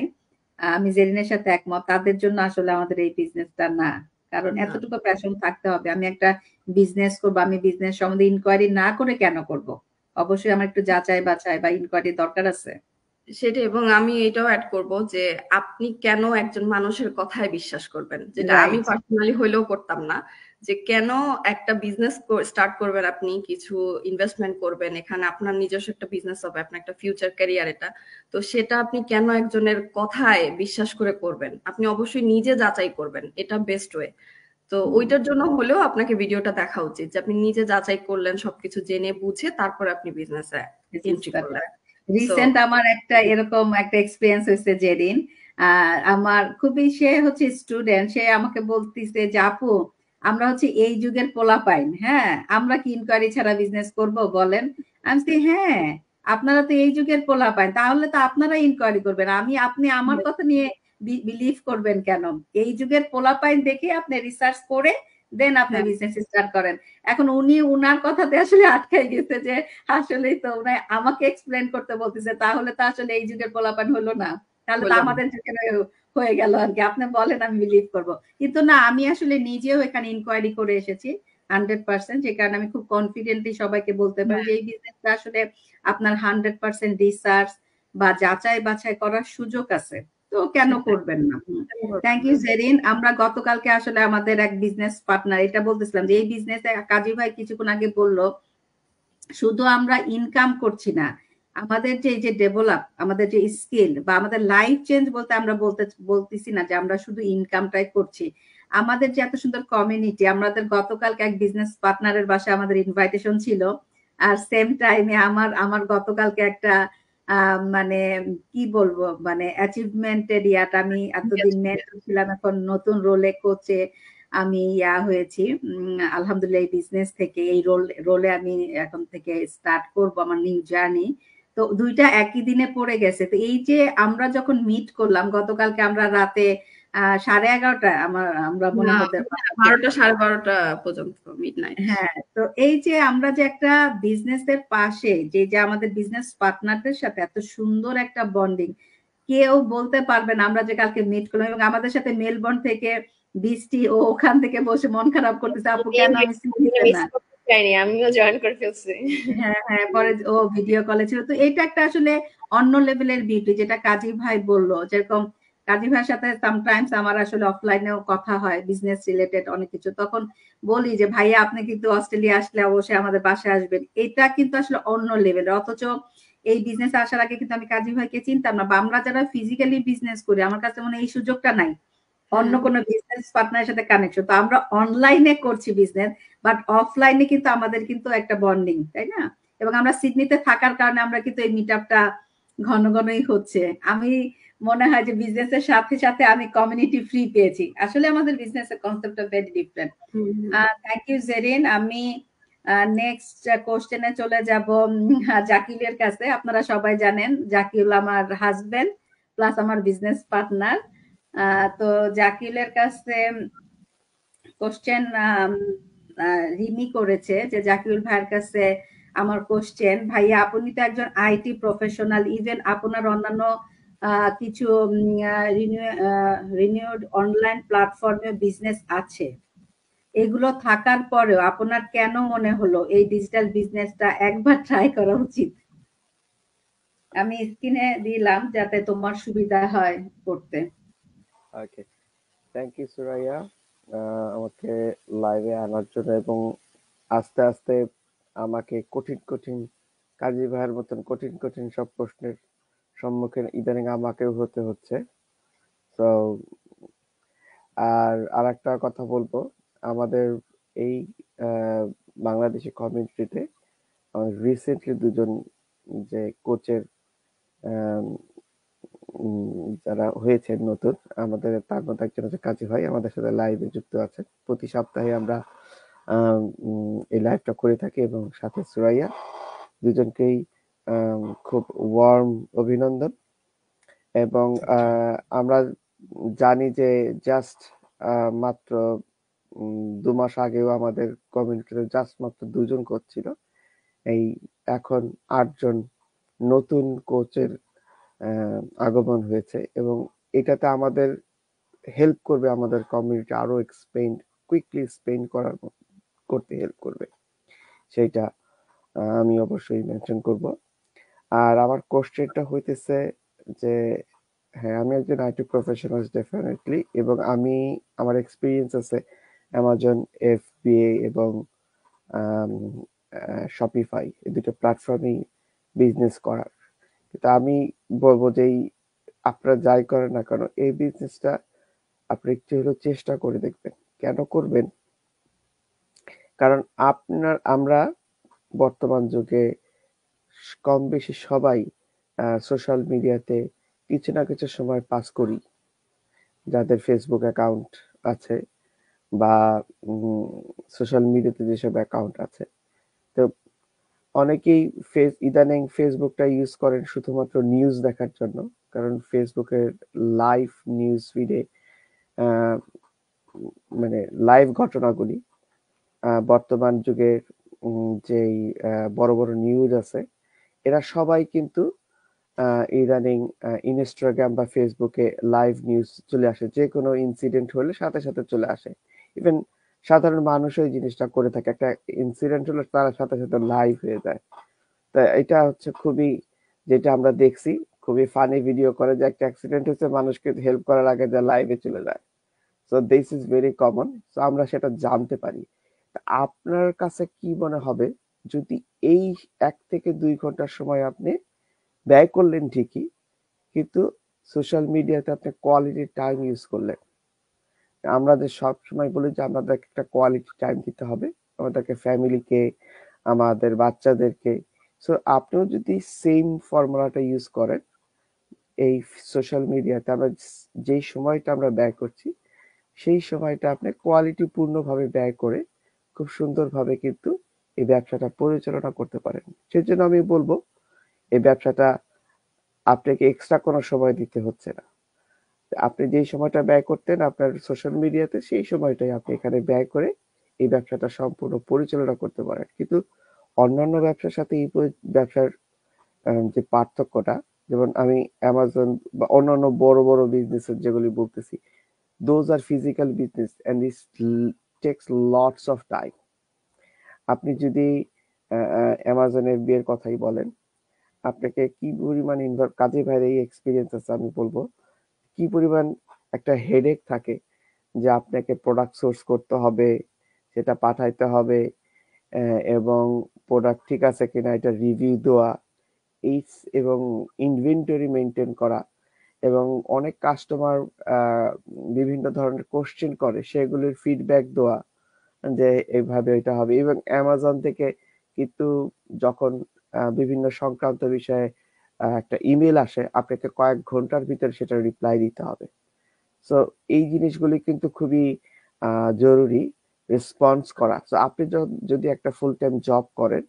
A: আমি জেরিনের সাথে একমত, তাদের জন্য আসলে আমাদের এই বিজনেসটা না। কারণ
D: না।
A: এতটুকু প্যাশন থাকতে হবে। আমি একটা বিজনেস করবো, আমি বিজনেস সম্বন্ধে ইনকোয়ারি না করে কেন করব? অবশ্যই আমার একটু যাচাই বাছাই বা ইনকোয়ারি দরকার আছে।
D: সেটাই, এবং আমি এটাও অ্যাড করব যে আপনি কেন একজন মানুষের কথায় বিশ্বাস করবেন, যেটা আমি
A: রাইট।
D: পার্সোনালি হইলেও করতাম না। যে কেন একটা বিজনেস স্টার্ট করবেন, আপনি কিছু ইনভেস্টমেন্ট করবেন, এখানে আপনার নিজস্ব একটা বিজনেস হবে, আপনার একটা ফিউচার ক্যারিয়ার এটা। তো সেটা আপনি কেন একজনের কথায় বিশ্বাস করে করবেন? আপনি অবশ্যই নিজে যাচাই করবেন, এটা বেস্ট ওয়ে। তো ওইটার জন্য হলেও আপনাকে ভিডিওটা দেখা উচিত, যে আপনি নিজে যাচাই করলেন, সবকিছু জেনে বুঝে তারপরে আপনি বিজনেসে এন্ট্রি করলেন। সো
A: রিসেন্ট আমার একটা এরকম একটা এক্সপিরিয়েন্স হয়েছে যেদিন আমার খুবই, সে হচ্ছে স্টুডেন্ট, সে আমাকে বলতিছে যে আপু আমরা হচ্ছে এই যুগের পোলাপাইন, হ্যাঁ আমরা কি ইনকোয়ারি ছাড়া বিজনেস করব বলেন? আমি বলছি, হ্যাঁ আপনারা তো এই যুগের পোলাপাইন, তাহলে তো আপনারা ইনকোয়ারি করবেন, আপনি আমার কথা নিয়ে বিলিভ করবেন কেন? এই যুগের পোলাপাইন দেখে আপনি রিসার্চ করে দেন আপনি
D: হ্যাঁ,
A: বিজনেস স্টার্ট করেন। এখন উনি উনার কথাতে আসলে আটকাই গেছে যে আসলেই তো উনি আমাকে এক্সপ্লেন করতে বলতেছে, তাহলে তো আসলে এই যুগের পোলাপান হলো না, তাহলে তো
D: হলো না।
A: আমাদের যুগের হয়ে গেল আর কি। আপনি বলেন আমি বিলিভ করব, কিন্তু না, আমি আসলে নিজেও এখানে ইনকোয়ারি করে এসেছি 100%, যে কারণে আমি খুব কনফিডেন্টলি সবাইকে বলতে পারি যে এই বিজনেসটা আসলে আপনার 100% রিসার্চ বা যাচাই বাছাই করার সুযোগ আছে, তো কেন
D: সেটাই।
A: করবেন না? Thank you Zerin. আমরা গতকালকে আসলে আমাদের এক বিজনেস পার্টনার এটা বলতেছিলাম যে এই বিজনেসে কাজী ভাই কিছুক্ষণ আগে বলল শুধু আমরা ইনকাম করছি না, আমাদের যে এই যে ডেভেলপ, আমাদের যে স্কিল বা আমাদের লাইফ চেঞ্জ বলতে আমরা বলতেছি না যে আমরা শুধু ইনকামটাই করছি। আমাদের যে এত সুন্দর কমিউনিটি, আমাদের গতকালকে এক বিজনেস পার্টনারের বাসায় আমাদের ইনভাইটেশন ছিল, আর সেম টাইমে আমার আমার গতকালকে একটা মানে কি বলবো, মানে অ্যাচিভমেন্টের ইয়াটা, আমি এতদিন মেন্টর ছিলাম, এখন নতুন রোলে কোচে আমি হয়েছি। আলহামদুলিল্লাহ এই বিজনেস থেকে এই রোলে আমি এখন থেকে স্টার্ট করব আমার নিউ জার্নি। তো দুইটা একই দিনে পড়ে গেছে। তো এই যে আমরা যখন মিট করলাম গতকালকে, আমরা রাতে 11:30 আমরা মনে হতে
D: 12টা 12:30 পর্যন্ত মিডনাইট।
A: হ্যাঁ, তো এই যে আমরা যে একটা বিজনেসের পাশে যে আমাদের বিজনেস পার্টনারদের সাথে এত সুন্দর একটা বন্ডিং, কেউ বলতে পারবে না। আমরা যে কালকে মিট করলাম এবং আমাদের সাথে মেলবোর্ন থেকে বৃষ্টি ও ওখান থেকে বসে মন খারাপ করতেছে, আপু কেন আমি সিরিজে
C: মিস
A: না।
C: করতে চাইনি, আমিও জয়েন করে ফেলছি।
A: হ্যাঁ হ্যাঁ, পরে ও ভিডিও কলে ছিল। তো এটা একটা আসলে অন্য লেভেলের বিউটি, যেটা কাজী ভাই বললো, যেরকম কাজী ভাইয়ের সাথে সামটাইমস আমার আসলে অফলাইনেও কথা হয় বিজনেস রিলেটেড অনেক কিছু, তখন বলি যে ভাইয়া আপনি কিন্তু অস্ট্রেলিয়া আসলে অবশ্যই আমাদের বাসায় আসবেন। এটা কিন্তু আসলে অন্য লেভেলের। অথচ এই বিজনেস আসার আগে কিন্তু আমি কাজী ভাইকে চিনতাম না, বা আমরা যারা ফিজিক্যালি বিজনেস করি আমার কাছে মনে হয় এই সুযোগটা নাই অন্য কোনো বিজনেস পার্টনারের সাথে কানেকশন। তো আমরা অনলাইনে করছি বিজনেস, বাট অফলাইনে কিন্তু আমাদের কিন্তু একটা বন্ডিং, তাই না? এবং আমরা সিডনিতে থাকার কারণে আমরা কিন্তু এই মিট আপটা ঘন ঘনই হচ্ছে। আমি মনে হয় যে বিজনেসের সাথে সাথে আমি কমিউনিটি ফ্রি পেয়েছি। আসলে আমাদের বিজনেসের কনসেপ্টটা very different. Thank you Zerin. আমি নেক্সট কোশ্চেনে চলে যাব জাকিলের কাছে। আপনারা সবাই জানেন জাকিল আমার হাজবেন্ড প্লাস আমার বিজনেস পার্টনার। তো জাকিলের কাছে কোশ্চেন রিমি করেছে যে জাকিউল ভাইয়ের কাছে আমার কোশ্চেন, ভাইয়া আপনি তো একজন আইটি প্রফেশনাল, ইভেন আপনার অন্যান্য কিছু রিনিউড অনলাইন প্ল্যাটফর্মে বিজনেস আছে, এগুলো থাকার পরেও আপনার কেন মনে হলো এই ডিজিটাল বিজনেসটা একবার ট্রাই করা উচিত? আমি স্ক্রিনে দিলাম যাতে তোমার সুবিধা হয় করতে।
E: ওকে, থ্যাংক ইউ সুরাইয়া আমাকে লাইভে আনার জন্য, এবং আস্তে আস্তে আমাকে কঠিন কঠিন কাজী ভাইয়ের মতন কঠিন কঠিন সব প্রশ্নের সম্মুখীন ইদানিং আমাকেও হতে হচ্ছে। তো আর একটা কথা বলবো, আমাদের এই বাংলাদেশি কমিউনিটিতে রিসেন্টলি দুজন যে কোচের যারা হয়েছে নতুন, আমাদের তার মধ্যে একজন হচ্ছে কাজী ভাই, আমাদের সাথে লাইভে যুক্ত আছেন। প্রতি সপ্তাহে আমরা এই লাইভটা করে থাকি, এবং সাথে সুরাইয়া, দুজনকেই খুব ওয়ার্ম অভিনন্দন। এবং আমরা জানি যে জাস্ট মাত্র 2 মাস আগেও আমাদের কমিউনিটিতে জাস্ট মাত্র 2 জন কোচ ছিল। এই এখন 8 জন নতুন কোচের আগমন হয়েছে, এবং এটাতে আমাদের হেল্প করবে, আমাদের কমিউনিটি আরো কুইকলি এক্সপেন্ড করতে হেল্প করবে, সেইটা আমি অবশ্যই মেনশন করব। আর আমার কোশ্চেনটা হইতেছে যে হ্যাঁ, আমি একজন আইটি প্রফেশনাল ডেফিনেটলি, এবং আমার এক্সপিরিয়েন্স আছে অ্যামাজন FBA এবং শপিফাই, এই দুটো প্ল্যাটফর্মেই বিজনেস করার। কিন্তু আমি বলবো যে আপনারা যাই করেন না কেন, এই বিজনেসটা আপনি একটু হলেও চেষ্টা করে দেখবেন। কেন করবেন? কারণ আমরা বর্তমান যুগে কম বেশি সবাই সোশ্যাল মিডিয়াতে কিছু না কিছু সময় পাস করি, যাদের ফেসবুক অ্যাকাউন্ট আছে বা সোশ্যাল মিডিয়াতে যেসব অ্যাকাউন্ট আছে। তো অনেকেই ইদানিং ফেসবুকটা ইউজ করেন শুধুমাত্র নিউজ দেখার জন্য, কারণ ফেসবুকের লাইভ নিউজ ফিডে মানে লাইভ ঘটনাগুলি বর্তমান যুগের যেই বড় বড় নিউজ আছে, এরা সবাই কিন্তু ইদানিং ইনস্টাগ্রাম বা ফেসবুকে লাইভ নিউজ চলে আসে। যে কোনো ইনসিডেন্ট হলে সাথে সাথে চলে আসে। ইভেন সাধারণ মানুষও এই জিনিসটা করে থাকে, একটা ইনসিডেন্ট হলে তার সাথে সাথে লাইভ হয়ে যায়। তা এটা হচ্ছে খুবই, যেটা আমরা দেখছি, খুবই ফানি ভিডিও করে যে একটা অ্যাক্সিডেন্ট হয়েছে, মানুষকে হেল্প করার আগে যা লাইভে চলে যায়। So this is very common. So আমরা সেটা জানতে পারি। আপনার কাছে কি মনে হবে যদি এই 1 থেকে 2 ঘন্টার সময় আপনি ব্যয় করলেন ঠিকই, কিন্তু সোশ্যাল মিডিয়াতে আপনি কোয়ালিটি টাইম ইউজ করলেন? আমরা যে সবসময় বলি যে আমাদেরকে একটা কোয়ালিটি টাইম দিতে হবে আমাদেরকে, ফ্যামিলিকে, আমাদের বাচ্চাদেরকে। সো আপনিও যদি সেম ফর্মুলাটা ইউজ করেন, এই সোশ্যাল মিডিয়াতে আমরা যেই সময়টা আমরা ব্যয় করছি, সেই সময়টা আপনি কোয়ালিটি পূর্ণভাবে ব্যয় করে খুব সুন্দরভাবে কিন্তু এই ব্যবসাটা পরিচালনা করতে পারেন। সেজন্য আমি বলবো এই ব্যবসাটা আপনাকে এক্সট্রা কোনো সময় দিতে হচ্ছে না। আপনি যেই সময়টা ব্যয় করতেন আপনার সোশ্যাল মিডিয়াতে, সেই সময়টাই আপনি এখানে ব্যয় করে এই ব্যবসাটা সম্পূর্ণ পরিচালনা করতে পারেন। কিন্তু অন্যান্য ব্যবসার সাথে এই ব্যবসার যে পার্থক্যটা, যেমন আমি অ্যামাজন বা অন্যান্য বড় বড় বিজনেসের যেগুলি বলতেছি, those are physical business and it takes lots of time. আপনি যদি অ্যামাজন FBA এর কথাই বলেন, আপনাকে কি পরিমাণ কাজে ভাইয়ের এই এক্সপিরিয়েন্স আছে আমি বলবো, কি পরিমাণ একটা হেডেক থাকে যে আপনাকে প্রোডাক্ট সোর্স করতে হবে, সেটা পাঠাইতে হবে, এবং প্রোডাক্ট ঠিক আছে কিনা এটা রিভিউ দেওয়া, এবং ইনভেন্টরি মেনটেন করা, এবং অনেক কাস্টমার বিভিন্ন ধরনের কোশ্চেন করে, সেগুলির ফিডব্যাক দেওয়া যে এইভাবে এটা হবে। এবং অ্যামাজন থেকে কিন্তু যখন বিভিন্ন সংক্রান্ত বিষয়ে একটা ইমেল আসে, আপনাকে কয়েক ঘন্টার ভিতরে সেটা রিপ্লাই দিতে হবে। সো এই জিনিসগুলি কিন্তু খুবই জরুরি রেসপন্স করা। সো আপনি যদি একটা ফুল টাইম জব করেন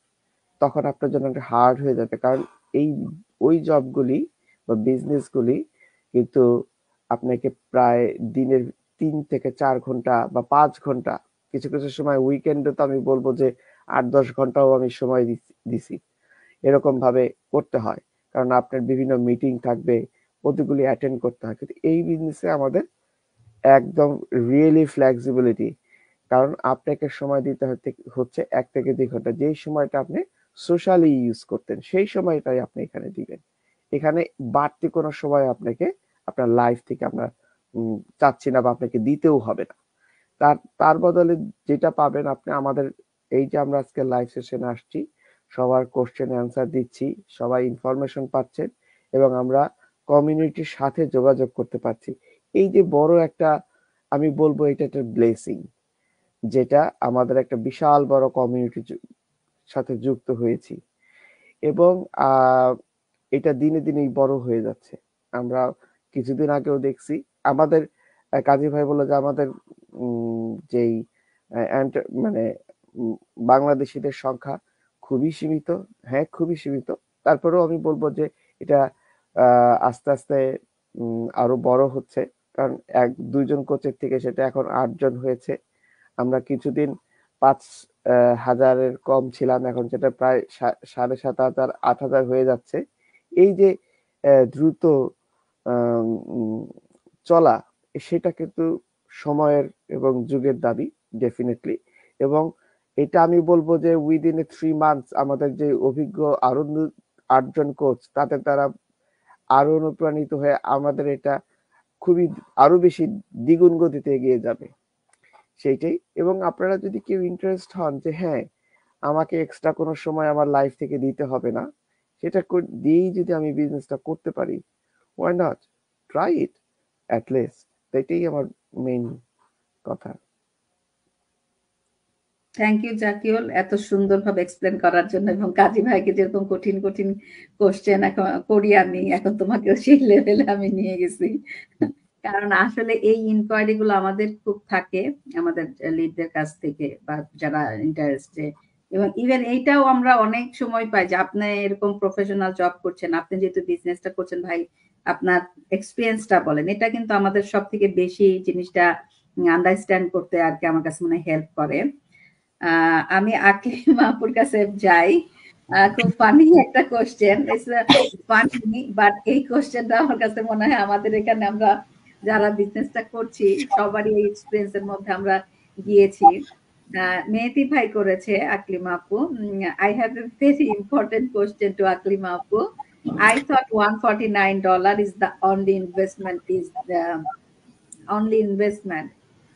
E: তখন আপনার জন্য একটা হার্ড হয়ে যাবে, কারণ ওই জবগুলি বা বিজনেসগুলি কিন্তু আপনাকে প্রায় দিনের 3 থেকে 4 ঘন্টা বা 5 ঘন্টা, কিছু কিছু সময় উইকেন্ডে তো আমি বলবো যে 8-10 ঘন্টাও আমি সময় দিছি, এরকম ভাবে করতে হয়, কারণ আপনার বিভিন্ন মিটিং থাকবে, ওগুলি অ্যাটেন্ড করতে হয়। কিন্তু এই বিজনেসে আমাদের একদম রিয়েলি ফ্লেক্সিবিলিটি, কারণ আপনাকে সময় দিতে হচ্ছে 1 থেকে 2 ঘন্টা। যেই সময়টা আপনি সোশ্যালি ইউজ করতেন সেই সময়টাই আপনি এখানে দিবেন। এখানে বাড়তি কোনো সময় আপনাকে আপনার লাইফ থেকে আমরা চাচ্ছি না বা আপনাকে দিতেও হবে না। তার বদলে যেটা পাবেন আপনি, আমাদের এই যে আমরা আজকে লাইভ সেশনে আসছি, সবার কোশ্চেন অ্যান্সার দিচ্ছি, সবাই ইনফরমেশন পাচ্ছেন, এবং আমরা কমিউনিটির সাথে যোগাযোগ করতে পারছি। এই যে বড় একটা, আমি বলবো এটা একটা ব্লেসিং, যেটা আমাদের একটা বিশাল বড় কমিউনিটির সাথে যুক্ত হয়েছি, এবং এটা দিনে দিনেই বড় হয়ে যাচ্ছে। আমরা কিছুদিন আগেও দেখছি আমাদের কাজী ভাই বললো যে আমাদের যেই মানে বাংলাদেশিদের সংখ্যা খুবই সীমিত। হ্যাঁ, খুবই সীমিত। তারপরেও আমি বলবো যে এটা আস্তে আস্তে আরো বড় হচ্ছে, কারণ 1-2 জন কোচের থেকে সেটা এখন 8 জন হয়েছে। আমরা কিছুদিন 5,000-এর কম ছিলাম, এখন সেটা প্রায় 7,500-8,000 হয়ে যাচ্ছে। এই যে দ্রুত চলা, সেটা কিন্তু সময়ের এবং যুগের দাবি ডেফিনেটলি। এবং এটা আমি বলবো যে উইদিন 3 মান্থস আমাদের যে অভিজ্ঞ আরো 8 জন কোচ, তাদের দ্বারা আরো অনুপ্রাণিত হয়ে আমাদের এটা খুবই আরো বেশি দ্বিগুণ গতিতে এগিয়ে যাবে সেইটাই। এবং আপনারা যদি কেউ ইন্টারেস্ট হন যে হ্যাঁ আমাকে এক্সট্রা কোনো সময় আমার লাইফ থেকে দিতে হবে না, সেটা দিয়েই যদি আমি বিজনেসটা করতে পারি, why not, try it at least. এটাই আমার মেইন কথা।
A: থ্যাংক ইউ জাকিউল এত সুন্দরভাবে এক্সপ্লেন করার জন্য, এবং কাজী ভাইকে যেরকম কঠিন কঠিন কোশ্চেন এখন করি আমি, এখন তোমাকেও সেই লেভেলে আমি নিয়ে গেছি। কারণ আসলে এই ইনকোয়ারি গুলো আমাদের খুব থাকে আমাদের লিডদের কাছ থেকে বা যারা ইন্টারেস্টে, এবং ইভেন এইটাও আমরা অনেক সময় পাই যে আপনি এরকম প্রফেশনাল জব করছেন, আপনি যেহেতু বিজনেসটা করছেন, ভাই আপনার এক্সপিরিয়েন্সটা বলেন। এটা কিন্তু আমাদের সব থেকে বেশি জিনিসটা আন্ডারস্ট্যান্ড করতে আর কি আমার কাছে মনে হয় হেল্প করে। আমি আকলিমা আপুর কাছে যাই। খুব ফানি একটা কোশ্চেন, ফানি, বাট এই কোশ্চেনটা আমার কাছে মনে হয় আমাদের এখানে আমরা যারা বিজনেসটা করছি সবারই এই এক্সপিরিয়েন্স এর মধ্যে আমরা গিয়েছি। মেহেদি ভাই করেছে আকলিমা আপু। I have a very important question to Aklima আপু। I thought $149 is the only investment.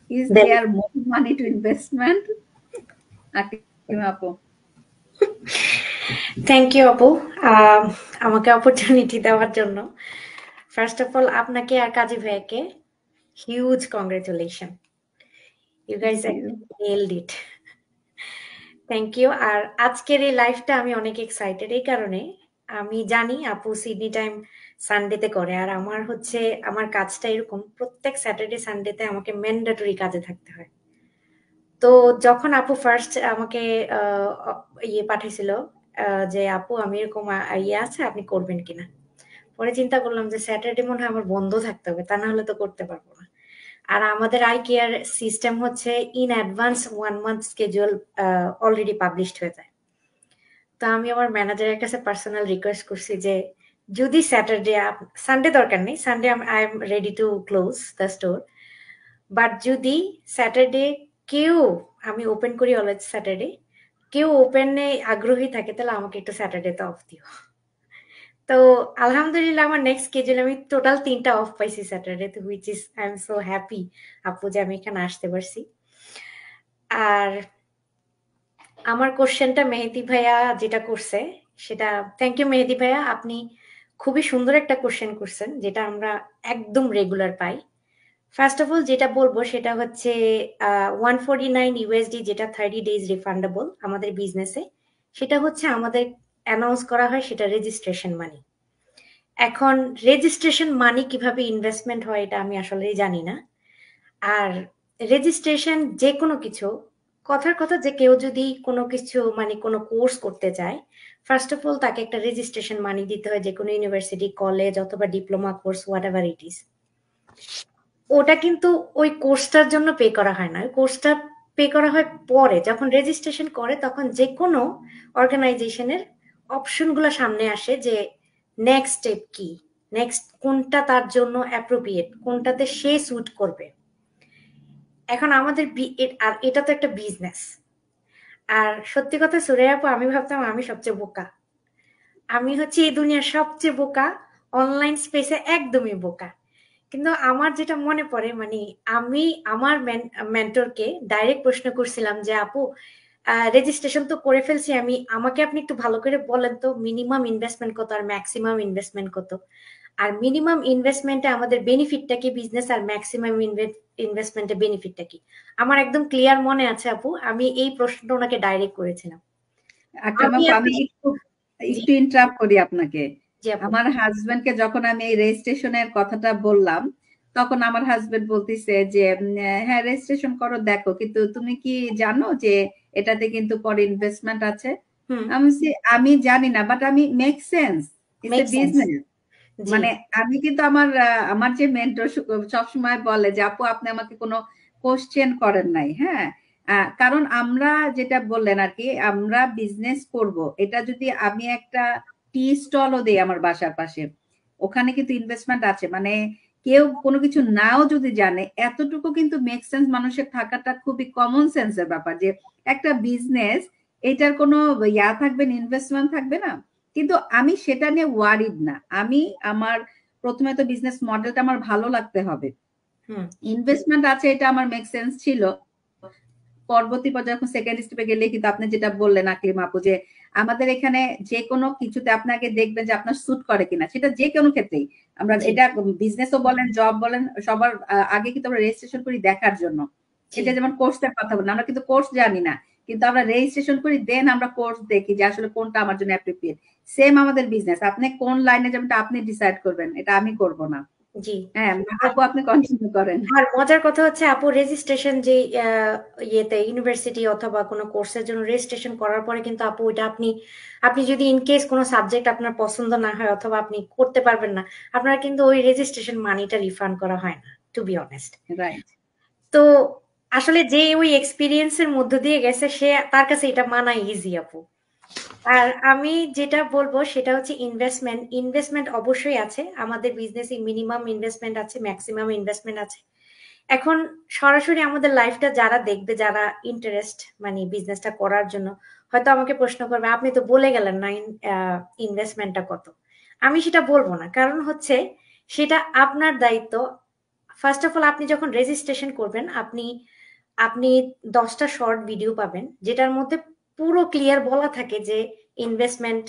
A: Is there more money to investment? Aklima আপু।
F: থ্যাংক ইউ আপু আমাকে অপরচুনিটি দেওয়ার জন্য। ফার্স্ট অফ অল আপনাকে আর কাজী ভাইকে huge congratulation, you guys nailed it. Thank you. আর আজকের এই লাইফটা আমি অনেক এক্সাইটেড এই কারণে, আমি জানি আপু সিডনি টাইম সানডেতে করে, আর আমার হচ্ছে আমার কাজটা এরকম প্রত্যেক স্যাটারডে সানডেতে আমাকে ম্যান্ডেটরি কাজে থাকতে হয়। তো যখন আপু ফার্স্ট আমাকে ইয়ে পাঠাইছিল যে আপু আমি এরকম ইয়ে আছে আপনি করবেন কিনা, পরে চিন্তা করলাম যে স্যাটারডে মনে হয় আমার বন্ধ থাকতে হবে, তা না হলে তো করতে পারবো না। আর আমাদের আই কেয়ার সিস্টেম হচ্ছে in advance 1 month schedule already published হয়ে যায়। তো আমি আমার ম্যানেজারের কাছে পার্সোনাল রিকোয়েস্ট করছি যে যদি স্যাটারডে, সানডে দরকার নেই, Sunday I am ready to close the store, but যদি স্যাটারডে কেউ, আমি ওপেন করি অলওয়েজ স্যাটারডে, কেউ ওপেনে আগ্রহী থাকে তাহলে আমাকে একটু স্যাটারডেতে অফ দিও। তো আলহামদুলিল্লাহ আমার নেক্সট স্কেজুলে আমি টোটাল 3টা অফ পাইছি স্যাটারডেতে, which is I am so happy আপু যে আমি এখানে আসতে পারছি। আর আমার কোশ্চেনটা মেহেদি ভাইয়া যেটা করছে সেটা থ্যাংক ইউ মেহেদি ভাইয়া, আপনি খুবই সুন্দর একটা কোশ্চেন করছেন যেটা আমরা একদম regular pi. First of all যেটা বলবো সেটা হচ্ছে 149 ইউএসডি যেটা 30 ডেজ রিফান্ডেবল আমাদের বিজনেসে, সেটা হচ্ছে আমাদের অ্যানাউন্স করা হয় সেটা রেজিস্ট্রেশন মানি। এখন রেজিস্ট্রেশন মানি কিভাবে ইনভেস্টমেন্ট হয় এটা আমি আসলে জানি না। আর রেজিস্ট্রেশন যে কোনো কিছু, কথার কথা যে কেউ যদি কোনো কিছু মানে কোনো কোর্স করতে চায়, ফার্স্ট অফ অল তাকে একটা রেজিস্ট্রেশন মানি দিতে হয়, যে কোনো ইউনিভার্সিটি, কলেজ অথবা diploma course, what ever it is. ওটা কিন্তু ওই কোর্সটার জন্য পে করা হয় না, ওই কোর্সটা পে করা হয় পরে, যখন রেজিস্ট্রেশন করে তখন যে কোনো অর্গানাইজেশনের অপশনগুলো সামনে আসে যে নেক্সট স্টেপ কি, নেক্সট কোনটা তার জন্য অ্যাপ্রোপ্রিয়েট, কোনটাতে সে স্যুট করবে। এখন আমাদের আর এটা তো একটা বিজনেস। আর সত্যি কথা সুরাইয়া আপু, আমি ভাবতাম আমি সবচেয়ে বোকা, আমি হচ্ছে এই দুনিয়ার সবচেয়ে বোকা, অনলাইন স্পেসে একদমই বোকা। কিন্তু আমার যেটা মনে পড়ে মানে আমি আমার মেন্টরকে ডাইরেক্ট প্রশ্ন করছিলাম যে আপু রেজিস্ট্রেশন তো করে ফেলছি আমি, আমাকে আপনি একটু ভালো করে বলেন তো মিনিমাম ইনভেস্টমেন্ট কত আর ম্যাক্সিমাম ইনভেস্টমেন্ট কত, আর মিনিমাম ইনভেস্টমেন্টে আমাদের বেনিফিটটা কি বিজনেস, আর ম্যাক্সিমাম ইনভেস্টমেন্টে বেনিফিটটা কি। আমার একদম ক্লিয়ার মনে আছে আপু, আমি এই প্রশ্নটা ওনাকে ডাইরেক্ট করেছিলাম।
A: আকরাম আপু, আমি একটু ইন্টারাপ্ট করি আপনাকে। আমার হাজবেন্ডকে যখন আমি এই রেজিস্ট্রেশনের কথাটা বললাম, তখন আমার হাজবেন্ড বলতেছে যে হ্যাঁ রেজিস্ট্রেশন করো দেখো, কিন্তু তুমি কি জানো যে এটাতে কিন্তু পরে ইনভেস্টমেন্ট আছে। আমি জানি না, বাট আমি make sense, it's a business. মানে আমি কিন্তু আমার যে মেন্টর সবসময় বলে যে আপু আপনি আমাকে কোনো কোশ্চেন করেন নাই। হ্যাঁ, কারণ আমরা যেটা বললেন আর কি, আমরা বিজনেস করব, এটা যদি আমি একটা টি স্টলও দেই আমার বাসার পাশে, ওখানে কিন্তু ইনভেস্টমেন্ট আছে। মানে কেউ কোনো কিছু নাও যদি জানে, এতটুকু কিন্তু মেক সেন্স মানুষের থাকাটা খুবই কমন সেন্সের ব্যাপার, যে একটা বিজনেস এটার কোনো ইয়া থাকবে না, ইনভেস্টমেন্ট থাকবে না। কিন্তু আমি সেটা নিয়ে ওয়ারিড না। আমি আমার প্রথমে তো বিজনেস মডেলটা আমার ভালো লাগতে হবে, ইনভেস্টমেন্ট আছে এটা আমার মেক সেন্স ছিল। পরবর্তী পর্যায়ে যখন সেকেন্ড স্টেপে গেলে কিন্তু আপনি যেটা বললেন আকলিম আপু, যে আমাদের এখানে যে কোনো কিছুতে আপনাকে দেখবেন যে আপনার স্যুট করে কিনা, সেটা যে কোনো ক্ষেত্রেই আমরা, এটা বিজনেসও বলেন জব বলেন, সবার আগে কিন্তু আমরা রেজিস্ট্রেশন করি দেখার জন্য। এটা যেমন কোর্সের কথা বলেন, আমরা কিন্তু কোর্স জানি না, কিন্তু আমরা রেজিস্ট্রেশন করি, দেন আমরা কোর্স দেখি যে আসলে কোনটা আমার জন্য অ্যাপ্রোপ্রিয়েট। সেম আমাদের বিজনেস, আপনি কোন লাইনে যাবেন আপনি ডিসাইড করবেন, এটা আমি করব না।
F: জি
A: হ্যাঁ আপু, আপনি কন্টিনিউ করেন।
F: আর মজার কথা হচ্ছে আপু, রেজিস্ট্রেশন যে ইয়েতে ইউনিভার্সিটি অথবা কোনো কোর্সের জন্য রেজিস্ট্রেশন করার পরে কিন্তু আপু ওইটা আপনি যদি ইন কেস কোনো সাবজেক্ট আপনার পছন্দ না হয় অথবা আপনি করতে পারবেন না, আপনার কিন্তু ওই রেজিস্ট্রেশন মানিটা রিফান্ড করা হয় না, টু বি অনেস্ট।
A: রাইট।
F: তো আসলে যে ওই এক্সপিরিয়েন্সের মধ্য দিয়ে গেছে সে, তার কাছে এটা মানা ইজি আপু। আর আমি যেটা বলবো সেটা হচ্ছে ইনভেস্টমেন্ট অবশ্যই আছে আমাদের বিজনেসে, মিনিমাম ইনভেস্টমেন্ট আছে, ম্যাক্সিমাম ইনভেস্টমেন্ট আছে। এখন সরাসরি আমাদের লাইফটা যারা দেখবে, যারা ইন্টারেস্ট মানে বিজনেসটা করার জন্য, হয়তো আমাকে প্রশ্ন করবে আপনি তো বলে গেলেন না ইনভেস্টমেন্টটা কত। আমি সেটা বলবো না, কারণ হচ্ছে সেটা আপনার দায়িত্ব। ফার্স্ট অফ অল আপনি যখন রেজিস্ট্রেশন করবেন, আপনি 10টা শর্ট ভিডিও পাবেন যেটার মধ্যে পুরো ক্লিয়ার বলা থাকে যে ইনভেস্টমেন্ট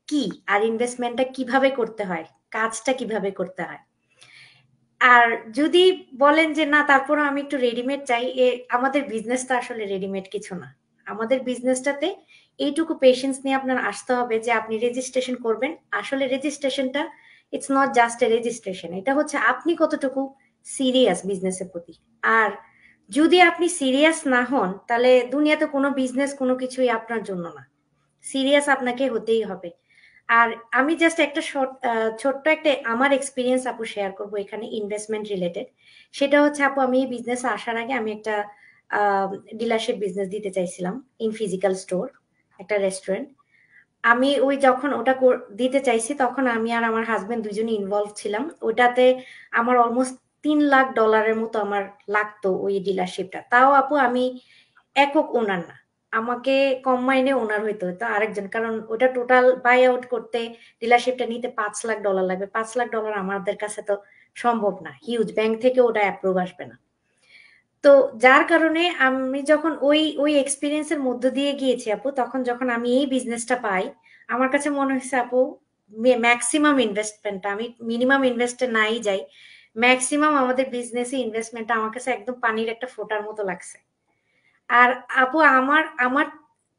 F: কি, আর ইনভেস্টমেন্টটা কিভাবে করতে হয়, কাজটা কিভাবে করতে হয়। আর যদি বলেন যে না তারপরে আমি একটু রেডিমেড চাই, আমাদের বিজনেসটা আসলে রেডিমেড কিছু না। আমাদের বিজনেসটাতে এইটুকু পেশেন্স নিয়ে আপনার আসতে হবে যে আপনি রেজিস্ট্রেশন করবেন। আসলে রেজিস্ট্রেশনটা it's not just a registration, এটা হচ্ছে আপনি কতটুকু সিরিয়াস বিজনেসের প্রতি। আর যদি আপনি সিরিয়াস না হন তাহলে দুনিয়াতে কোনো বিজনেস কোনো কিছুই আপনার জন্য না। সিরিয়াস আপনাকে হতেই হবে। আর আমি জাস্ট একটা ছোট্ট একটা আমার এক্সপিরিয়েন্স আপু শেয়ার করবো এখানে ইনভেস্টমেন্ট রিলেটেড। সেটা হচ্ছে আপু, আমি এই বিজনেসে আসার আগে আমি একটা ডিলারশিপ বিজনেস দিতে চাইছিলাম, ইন ফিজিক্যাল স্টোর, একটা রেস্টুরেন্ট। আমি ওই যখন ওটা দিতে চাইছি তখন আমি আর আমার হাজবেন্ড দুজনে ইনভলভ ছিলাম ওটাতে। আমার অলমোস্ট $3 লাখ মতো আমার লাগতো ওই ডিলারশিপটা। তাও আপু আমি একক ওনার না, আমাকে কম্বাইনে ওনার হইতে হতো আরেকজন, কারণ ওটা টোটাল বাই আউট করতে ডিলারশিপটা নিতে $5 লাখ লাগবে। $5 লাখ আমাদের কাছে তো সম্ভব না, হিউজ, ব্যাংক থেকে ওটা অ্যাপ্রুভ আসবে না। তো যার কারণে আমি যখন ওই ওই এক্সপিরিয়েন্সের মধ্য দিয়ে গিয়েছি আপু, তখন যখন আমি এই বিজনেসটা পাই, আমার কাছে মনে হয়েছে আপু ম্যাক্সিমাম ইনভেস্টমেন্টটা, আমি মিনিমাম ইনভেস্টে নাই যাই, ম্যাক্সিমাম আমাদের বিজনেসে ইনভেস্টমেন্টটা আমার কাছে একদম পানির একটা ফোঁটার মতো লাগছে। আর আপু আমার আমার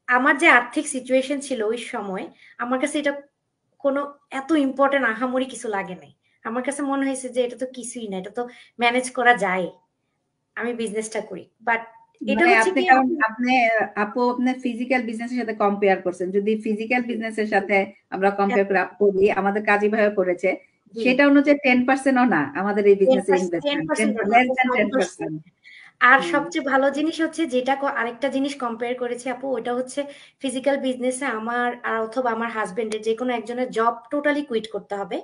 F: আমার যে আর্থিক সিচুয়েশন ছিল ওই সময়, আমার কাছে এটা কোনো এত ইম্পর্টেন্ট আহামরি কিছু লাগে নাই। আমার কাছে মনে হয়েছে যে এটা তো কিছুই না, এটা তো ম্যানেজ করা যায়, আমি বিজনেসটা করি। বাট এটা
A: মানে
F: হচ্ছে
A: আপনি
F: কি
A: কারণ আপু আপনার ফিজিক্যাল বিজনেসের সাথে কম্পেয়ার করছেন, যদি ফিজিক্যাল বিজনেসের সাথে আমরা কম্পেয়ার করি, আমাদের কাজী ভাইও করেছে, সেটা অনুযায়ী 10%ও না আমাদের এই বিজনেসের ইনভেস্টমেন্ট,
F: 10%
A: লেস দ্যান 10%।
F: আর সবচেয়ে ভালো জিনিস হচ্ছে যেটা আরেকটা জিনিস কম্পেয়ার করেছি আপু, ওটা হচ্ছে ফিজিক্যাল বিজনেসে আমার আর অথবা আমার হাজবেন্ডের যে কোনো একজনের জব টোটালি কুইট করতে হবে।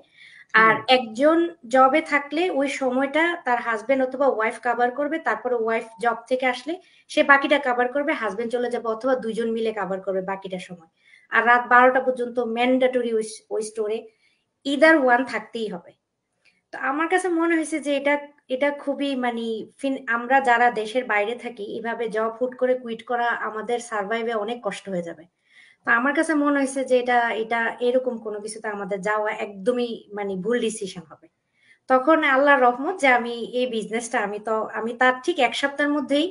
F: আর একজন জবে থাকলে ওই সময়টা তার হাজবেন্ড অথবা ওয়াইফ কাভার করবে, তারপরে ওয়াইফ জব থেকে আসলে সে বাকিটা কাভার করবে, হাজবেন্ড চলে যাবে অথবা দুইজন মিলে কাভার করবে বাকিটা সময়। আর রাত 12টা পর্যন্ত ম্যান্ডেটরি ওই স্টোরে ইদার ওয়ান থাকতেই হবে। তো আমার কাছে মনে হয়েছে যে এটা এটা খুবই মানে আমরা যারা দেশের বাইরে থাকি এভাবে জব হুট করে কুইট করা আমাদের সার্ভাইভে অনেক কষ্ট হয়ে যাবে। তো আমার কাছে মনে হয়েছে যে এটা এটা এরকম কোনো কিছুতে আমাদের যাওয়া একদমই মানে ভুল ডিসিশন হবে। তখন আল্লাহর রহমত যে আমি এই বিজনেসটা আমি তার ঠিক 1 সপ্তাহের মধ্যেই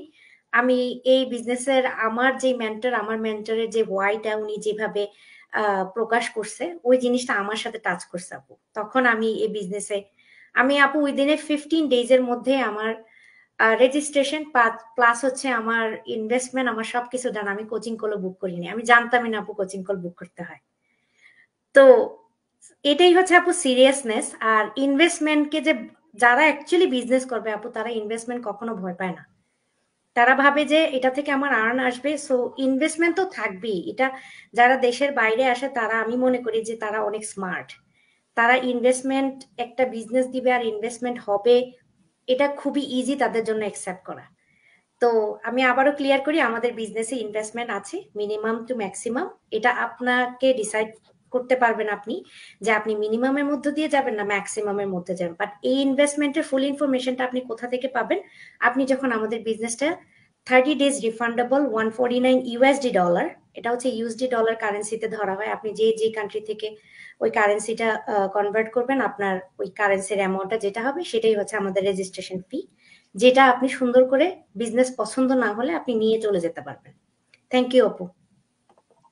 F: আমি এই বিজনেসের আমার মেন্টরের যে ওয়াইটা উনি যেভাবে প্রকাশ করছে ওই জিনিসটা আমার সাথে টাচ করছে আপু। তখন আমি এই বিজনেসে আমি আপু উইদিন 15 ডেজের মধ্যে আমার রেজিস্ট্রেশন প্লাস হচ্ছে আমার ইনভেস্টমেন্ট আমার সবকিছু ডান। আমি কোচিং কল বুক করিনি, আমি জানতামই না আপু কোচিং কল বুক করতে হয়। তো এটাই হচ্ছে আপু সিরিয়াসনেস। আর ইনভেস্টমেন্টকে যে যারা অ্যাকচুয়ালি বিজনেস করবে আপু, তারা ইনভেস্টমেন্ট কখনো ভয় পায় না। তারা ভাবে যে এটা থেকে আমার আর্ন আসবে, সো ইনভেস্টমেন্ট তো থাকবেই। এটা যারা দেশের বাইরে আসে তারা, আমি মনে করি যে তারা অনেক স্মার্ট। তারা ইনভেস্টমেন্ট একটা বিজনেস দিবে আর ইনভেস্টমেন্ট হবে, এটা খুবই ইজি তাদের জন্য অ্যাকসেপ্ট করা। তো আমি আবারও ক্লিয়ার করি, আমাদের বিজনেসে ইনভেস্টমেন্ট আছে মিনিমাম টু ম্যাক্সিমাম। এটা আপনাকে ডিসাইড করতে পারবেন আপনি যে আপনি মিনিমামের মধ্যে দিয়ে যাবেন না ম্যাক্সিমামের মধ্যে যাবেন। বাট এই ইনভেস্টমেন্টের ফুল ইনফরমেশনটা আপনি কোথা থেকে পাবেন? আপনি যখন আমাদের বিজনেসটা 30 ডেজ রিফান্ডেবল $149, এটা হচ্ছে ইউএসডি ডলার কারেন্সিতে ধরা হয়। আপনি যে কান্ট্রি থেকে ওই কারেন্সিটা কনভার্ট করবেন, আপনার ওই কারেন্সির অ্যামাউন্টটা যেটা হবে সেটাই হচ্ছে আমাদের রেজিস্ট্রেশন ফি, যেটা আপনি সুন্দর করে বিজনেস পছন্দ না হলে আপনি নিয়ে চলে যেতে পারবেন। থ্যাংক ইউ আপু।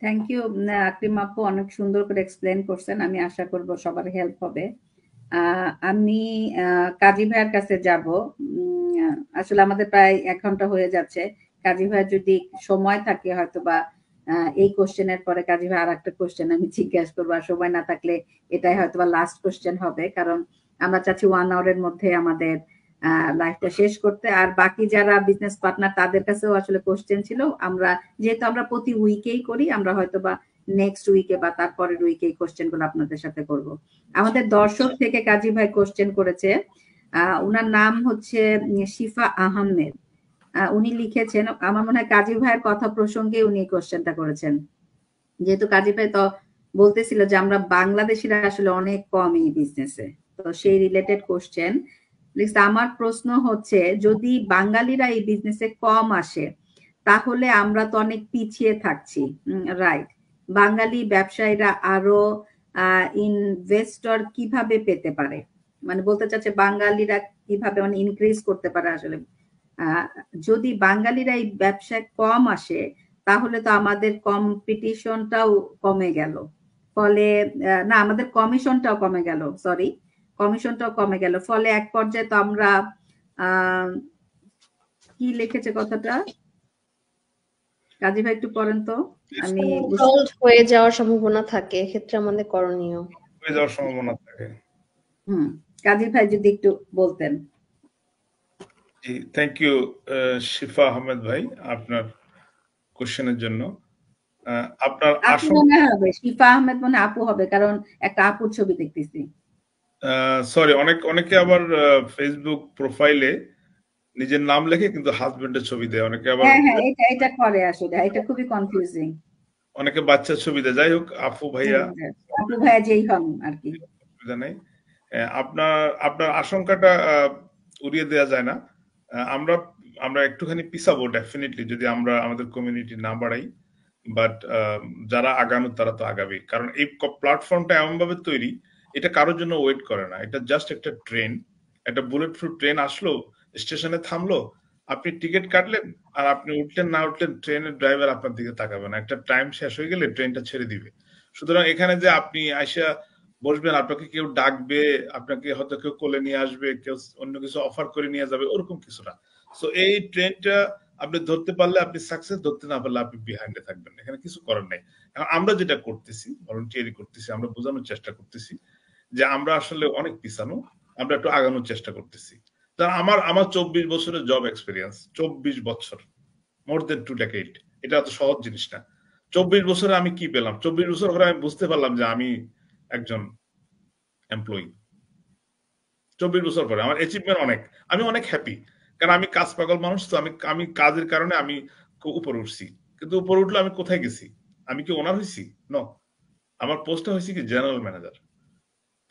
A: থ্যাংক ইউ আকরিম আপু, অনেক সুন্দর করে এক্সপ্লেন করছেন, আমি আশা করব সবার হেল্প হবে। আমি কাজী ভাইয়ের কাছে যাব। আসলে আমাদের প্রায় 1 ঘন্টা হয়ে যাচ্ছে। কাজী ভাইয়ের যদি সময় থাকে হয়তো বা এই কোশ্চেনের পরে কাজী ভাই আর একটা কোশ্চেন আমি জিজ্ঞাসা করবো, আর সময় না থাকলে এটাই হয়তো বা লাস্ট কোশ্চেন হবে, কারণ আমরা চাচ্ছি 1 আওয়ারের মধ্যে আমাদের লাইফটা শেষ করতে। আর বাকি যারা বিজনেস পার্টনার তাদের কাছেও আসলে কোশ্চেন ছিল, আমরা যেহেতু আমরা প্রতি উইকেই করি, আমরা হয়তো বা নেক্সট উইকে বা তারপরের উইকে এই কোশ্চেন গুলো আপনাদের সাথে করব। আমাদের দর্শক থেকে কাজী ভাই কোশ্চেন করেছে, উনার নাম হচ্ছে শিফা আহমেদ। উনি লিখেছেন, আমার মনে হয় কাজী ভাইয়ের কথা প্রসঙ্গে উনি এই কোশ্চেনটা করেছেন, যেহেতু কাজী ভাই তো বলতেছিল যে আমরা বাংলাদেশিরা আসলে অনেক কম এই বিজনেসে, তো সেই রিলেটেড কোশ্চেন। আমার প্রশ্ন হচ্ছে, যদি বাঙালিরা এই বিজনেসে কম আসে তাহলে আমরা তো অনেক পিছিয়ে থাকছি, রাইট? বাঙালি ব্যবসায়ীরা আরো ইনভেস্টর কিভাবে পেতে পারে, মানে বলতে চাচ্ছে বাঙালিরা কিভাবে মানে ইনক্রিজ করতে পারে আসলে। যদি বাঙালিরা এই ব্যবসায় কম আসে তাহলে তো আমাদের কম্পিটিশনটাও কমে গেল, ফলে না আমাদের কমিশনটাও কমে গেল, সরি কমিশনটাও কমে গেল, ফলে এক পর্যায়ে তো আমরা কি লিখেছে কথাটা কাজী ভাই একটু পড়েন তো, আমি
C: হয়ে যাওয়ার সম্ভাবনা থাকে, এক্ষেত্রে আমাদের করণীয়
B: হয়ে যাওয়ার সম্ভাবনা থাকে।
A: কাজী ভাই যদি একটু বলতেন।
B: জি, থ্যাংক ইউ শিফা আহমেদ ভাই আপনার কোশ্চেনের জন্য। আপনার
A: আপু মনে হবে, শিফা আহমেদ মনে আপু হবে, কারণ একটা আপুর ছবি দেখতেছি।
B: সরি, অনেকে আবার ফেসবুক প্রোফাইলে নিজের নাম লেখে কিন্তু হাজবেন্ডের ছবি দেয়, অনেকে আবার
A: হ্যাঁ, এটা করে আসলে, এটা খুবই কনফিউজিং।
B: অনেকে বাচ্চার ছবি দেয়। যাই হোক, আপু ভাইয়া
A: আপু ভাইয়া যেই হন আর কি।
B: অসুবিধা নেই। আপনার আপনার আশঙ্কাটা উড়িয়ে দেওয়া যায় না। আমরা আমরা একটুখানি পিছাবো ডেফিনেটলি যদি আমরা আমাদের কমিউনিটি না বাড়াই, বাট যারা আগানো তারা তো আগাবে, কারণ এই প্ল্যাটফর্মটা এমন ভাবে তৈরি, এটা কারোর জন্য ওয়েট করে না। এটা জাস্ট একটা ট্রেন, একটা বুলেট প্রুফ ট্রেন আসলো, স্টেশনে থামলো, আপনি টিকিট কাটলেন, আর আপনি উঠলেন না উঠলেন, ট্রেনের ড্রাইভার আপনার দিকে তাকাবে না। একটা টাইম শেষ হয়ে গেলে ট্রেনটা ছেড়ে দিবে। সুতরাং এখানে যে আপনি আইসা বসবেন, আপনাকে কেউ ডাকবে, আপনাকে হয়তো কেউ কোলে নিয়ে আসবে, কেউ অন্য কিছু অফার করে নিয়ে যাবে, ওরকম কিছু না। সো এই ট্রেনটা আপনি ধরতে পারলে আপনি সাকসেস, ধরতে না পারলে আপনি বিহাইন্ডে থাকবেন, এখানে কিছু করার নেই। এখন আমরা যেটা করতেছি, ভলেন্টিয়ারি করতেছি, আমরা বোঝানোর চেষ্টা করতেছি যে আমরা আসলে অনেক পিছানো, আমরা একটু আগানোর চেষ্টা করতেছি। আমার 24 বছরের জব এক্সপিরিয়েন্স, 24 বছর, মোর দেন 2 ডেকেড। এটা এত সহজ জিনিস না। 24 বছরে আমি কি পেলাম? 24 বছর পরে আমি বুঝতে পারলাম যে আমি একজন এমপ্লয়ি। 24 বছর পরে আমার অ্যাচিভমেন্ট অনেক, আমি অনেক হ্যাপি, কারণ আমি কাজ পাগল মানুষ। তো আমি কাজের কারণে আমি উপরে উঠছি, কিন্তু উপরে উঠলে আমি কোথায় গেছি? আমি কি ওনার হয়েছি? ন, আমার পোস্টটা হয়েছে কি জেনারেল ম্যানেজার।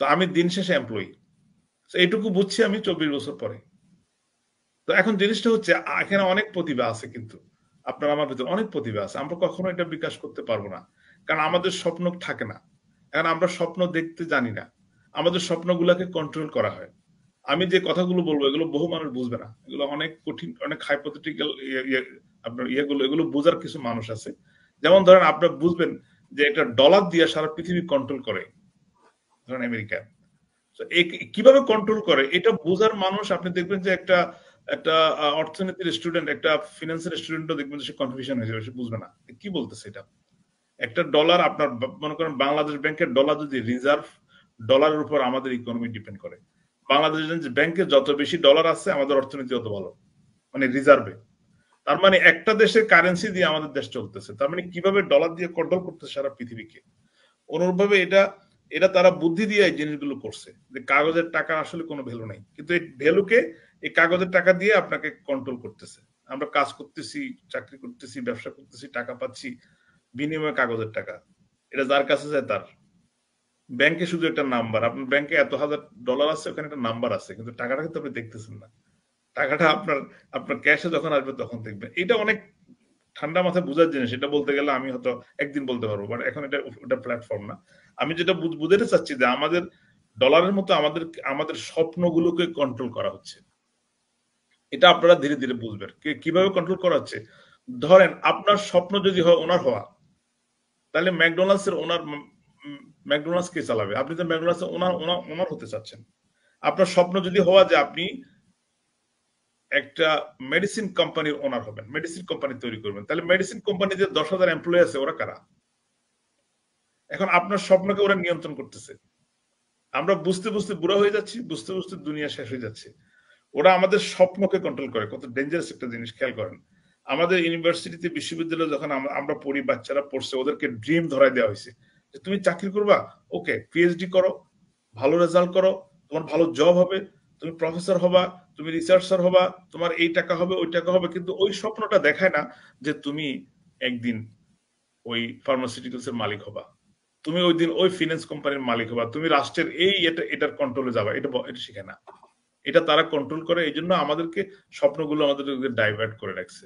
B: তো আমি দিন শেষে এমপ্লয়ি। এইটুকু বুঝছি আমি 24 বছর পরে। তো এখন জিনিসটা হচ্ছে এখানে অনেক প্রতিভা আছে, কিন্তু আপনার আমার ভিতরে অনেক প্রতিভা আছে, আমরা কখনো এটা বিকাশ করতে পারবো না, কারণ আমাদের স্বপ্ন থাকে না। এখন আমরা স্বপ্ন দেখতে জানি না, আমাদের স্বপ্নগুলোকে কন্ট্রোল করা হয়। আমি যে কথাগুলো বলবো এগুলো বহু মানুষ বুঝবে না, এগুলো অনেক কঠিন, অনেক হাইপোথেটিক্যাল আপনার ইয়েগুলো, এগুলো বোঝার কিছু মানুষ আছে। যেমন ধরেন আপনার বুঝবেন যে একটা ডলার দিয়ে সারা পৃথিবী কন্ট্রোল করে, ধরেন আমেরিকা। কিভাবে কন্ট্রোল করে এটা বোঝার মানুষ আপনি দেখবেন যে একটা একটা অর্থনীতির স্টুডেন্ট, একটা ফিনান্সের স্টুডেন্টও দেখবেন যে সে কনফিউশন হয়ে যাবে, সে বুঝবে না কি বলতেছে এটা। একটা ডলার আপনার মনে করেন বাংলাদেশ ব্যাংকের ডলার যদি রিজার্ভ, ডলারের উপর আমাদের ইকোনমি ডিপেন্ড করে। বাংলাদেশ ব্যাংকে যত বেশি ডলার আছে আমাদের অর্থনীতি তত ভালো, মানে রিজার্ভে। তার মানে একটা দেশের কারেন্সি দিয়ে আমাদের দেশ চলতেছে, তার মানে কিভাবে ডলার দিয়ে কন্ট্রোল করতেছে সারা পৃথিবীকে। অনুরূপভাবে এটা এটা তারা বুদ্ধি দিয়ে এই জিনিসগুলো করছে, যে কাগজের টাকা আসলে কোনো ভ্যালু নাই, কিন্তু এই ভ্যালুকে এই কাগজের টাকা দিয়ে আপনাকে কন্ট্রোল করতেছে। আমরা কাজ করতেছি, চাকরি করতেছি, ব্যবসা করতেছি, টাকা পাচ্ছি, বিনিময়ে কাগজের টাকা। এটা যার কাছে যায় তার। ব্যাংকে শুধু একটা নাম্বার, আপনার ব্যাংকে এত হাজার ডলার আছে, ওখানে একটা নাম্বার আছে, কিন্তু টাকাটা কিন্তু আপনি দেখতেছেন না। টাকাটা আপনার আপনার ক্যাশে যখন আসবে তখন দেখবেন। এটা অনেক ঠান্ডা মাথায় বোঝার জিনিস। এটা বলতে গেলে আমি হয়তো একদিন বলতে পারবো, বাট এখন এটা প্ল্যাটফর্ম না। আমি যেটা বুঝাতে চাচ্ছি যে আমাদের ডলারের মতো আমাদের আমাদের স্বপ্নগুলোকে কন্ট্রোল করা হচ্ছে। এটা আপনারা ধীরে ধীরে বুঝবেন কিভাবে কন্ট্রোল করা হচ্ছে। ধরেন আপনার স্বপ্ন যদি হয় ওনার হওয়া, তাহলে ম্যাকডোনাল্ডস এর ওনার, ম্যাকডোনাল্ডস কে চালাবে? আপনি তো ম্যাকডোনাল্ডস ওনার হতে চাচ্ছেন। আপনার স্বপ্ন যদি হওয়া যে আপনি একটা মেডিসিন কোম্পানির ওনার হবেন, মেডিসিন কোম্পানি তৈরি করবেন, তাহলে মেডিসিন কোম্পানিতে 10,000 এমপ্লয়ি আছে, ওরা কারা? এখন আপনার স্বপ্নকে ওরা নিয়ন্ত্রণ করতেছে। আমরা বুঝতে বুঝতে বুড়া হয়ে যাচ্ছি, বুঝতে বুঝতে দুনিয়া শেষ হয়ে যাচ্ছে। ওরা আমাদের স্বপ্নকে কন্ট্রোল করে। কত ডেঞ্জারাস একটা জিনিস, খেয়াল করেন। আমাদের ইউনিভার্সিটিতে, বিশ্ববিদ্যালয়ে যখন আমরা পড়ি, বাচ্চারা পড়ছে, ওদেরকে ড্রিম ধরাই দেওয়া হয়েছে যে তুমি চাকরি করবা, ওকে পিএইচডি করো, ভালো রেজাল্ট করো, তোমার ভালো জব হবে, তুমি প্রফেসর হবা, তুমি রিসার্চার হবা, তোমার এই টাকা হবে, ওই টাকা হবে। কিন্তু ওই স্বপ্নটা দেখায় না যে তুমি একদিন ওই ফার্মাসিউটিক্যালস এর মালিক হবা, তুমি ওই দিন ওই ফিন্যান্স কোম্পানির মালিক হবা, তুমি রাষ্ট্রের এটার কন্ট্রোলে যাবা। এটা শিখে না। এটা তারা কন্ট্রোল করে, এই জন্য আমাদেরকে স্বপ্নগুলো আমাদের ডাইভার্ট করে রাখছে।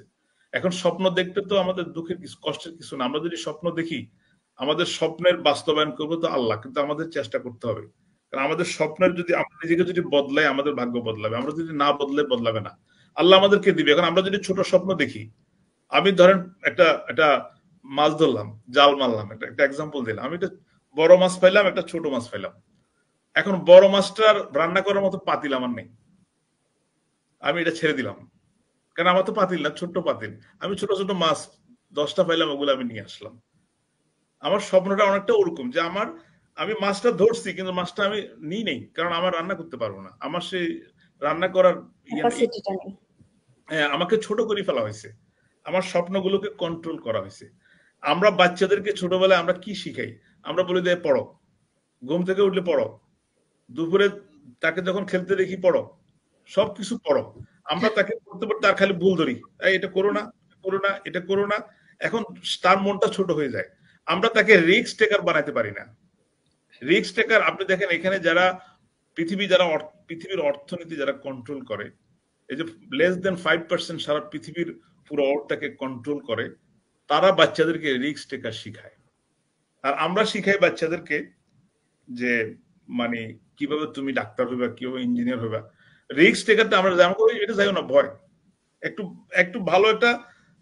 B: এখন স্বপ্ন দেখতে তো আমাদের দুঃখের কিছু, কষ্টের কিছু না। আমরা যদি স্বপ্ন দেখি, আমাদের স্বপ্নের বাস্তবায়ন করবো তো আল্লাহ, কিন্তু আমাদের চেষ্টা করতে হবে। কারণ আমাদের স্বপ্নের যদি আমরা নিজেকে যদি বদলাই, আমাদের ভাগ্য বদলাবে। আমরা যদি না বদলে, বদলাবে না। আল্লাহ আমাদেরকে দিবে। এখন আমরা যদি ছোট স্বপ্ন দেখি, আমি ধরেন একটা একটা মাছ ধরলাম, জাল মারলাম, একটা এক্সাম্পল দিলাম, আমি একটা বড় মাছ পাইলাম, একটা ছোট মাছ পাইলাম। এখন বড় মাছটার রান্না করার মতো পাতিল আমার নেই, আমি এটা ছেড়ে দিলাম, কারণ আমার তো পাতিল না, ছোট্ট পাতিল। আমি ছোট ছোট মাছ 10টা পাইলাম, ওগুলো আমি নিয়ে আসলাম। আমার স্বপ্নটা অনেকটা ওরকম যে আমি মাছটা ধরছি, কিন্তু মাছটা আমি নিই নেই, কারণ আমার রান্না করতে পারবো না, আমার সেই রান্না করার
F: ক্যাপাসিটিটা নেই।
B: আমাকে ছোট করে ফেলা হয়েছে, আমার স্বপ্নগুলোকে কন্ট্রোল করা হয়েছে। আমরা বাচ্চাদেরকে ছোটবেলায় আমরা কি শিখাই? আমরা বলি যে পড়ো, ঘুম থেকে উঠলে পড়ো, দুপুরে তাকে যখন খেলতে দেখি পড়ো, সবকিছু পড়ো, আমরা তাকে করতে পারতে তার খালি ভুল ধরি, এটা করো না, করো না, এটা করো না। এখন তার মনটা ছোট হয়ে যায়, আমরা তাকে রিস্ক টেকার বানাতে পারি না। রিস্ক টেকার আপনি দেখেন এখানে যারা পৃথিবীর অর্থনীতি যারা কন্ট্রোল করে, এই যে লেস দেন 5% সারা পৃথিবীর পুরো অর্থটাকে কন্ট্রোল করে, তারা বাচ্চাদেরকে রিস্ক টেকার শিখায়। আর আমরা শিখাই বাচ্চাদেরকে যে মানে কিভাবে তুমি ডাক্তার হইবা, কিভাবে ইঞ্জিনিয়ার হইবা। রিস্ক টেকারটা আমরা যেমন করি, এটা যাইও না, ভয়। একটু ভালো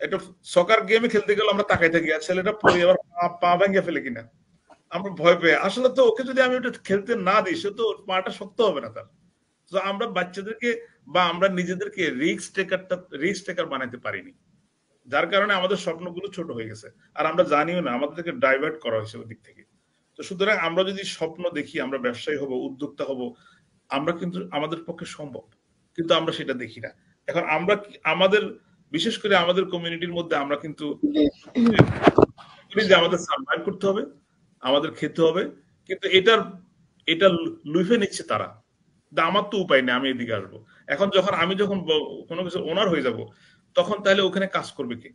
B: একটা সকার গেমে খেলতে গেলে আমরা তাকাই থাকি, আর ছেলেটা পড়ে আবার পা ভেঙে ফেলে কিনা, আমরা ভয় পেয়ে। আসলে তো ওকে যদি আমি ওটা খেলতে না দিই, সে তো পাটা শক্ত হবে না তার। তো আমরা বাচ্চাদেরকে বা আমরা নিজেদেরকে রিস্ক টেকার বানাতে পারিনি, যার কারণে আমাদের স্বপ্নগুলো ছোট হয়ে গেছে। আর আমরা জানিও না, আমাদেরকে ডাইভার্ট করা হয়েছে ওই দিক থেকে। তো সুতরাং আমরা যদি স্বপ্ন দেখি, আমরা ব্যবসায়ী হব, উদ্যোক্তা হব, আমরা কিন্তু আমাদের পক্ষে সম্ভব, কিন্তু আমরা সেটা দেখি না। এখন আমরা আমাদের বিশেষ করে আমাদের কমিউনিটির মধ্যে আমরা কিন্তু যে আমাদের সার্ভাইভ করতে হবে, আমাদের খেতে হবে, কিন্তু এটা লুফে নিচ্ছে তারা। আমার তো উপায় নেই, আমি এদিকে আসবো। এখন আমি যখন কোনো কিছু ওনার হয়ে যাব, তখন তাহলে ওখানে কাজ করবে কে?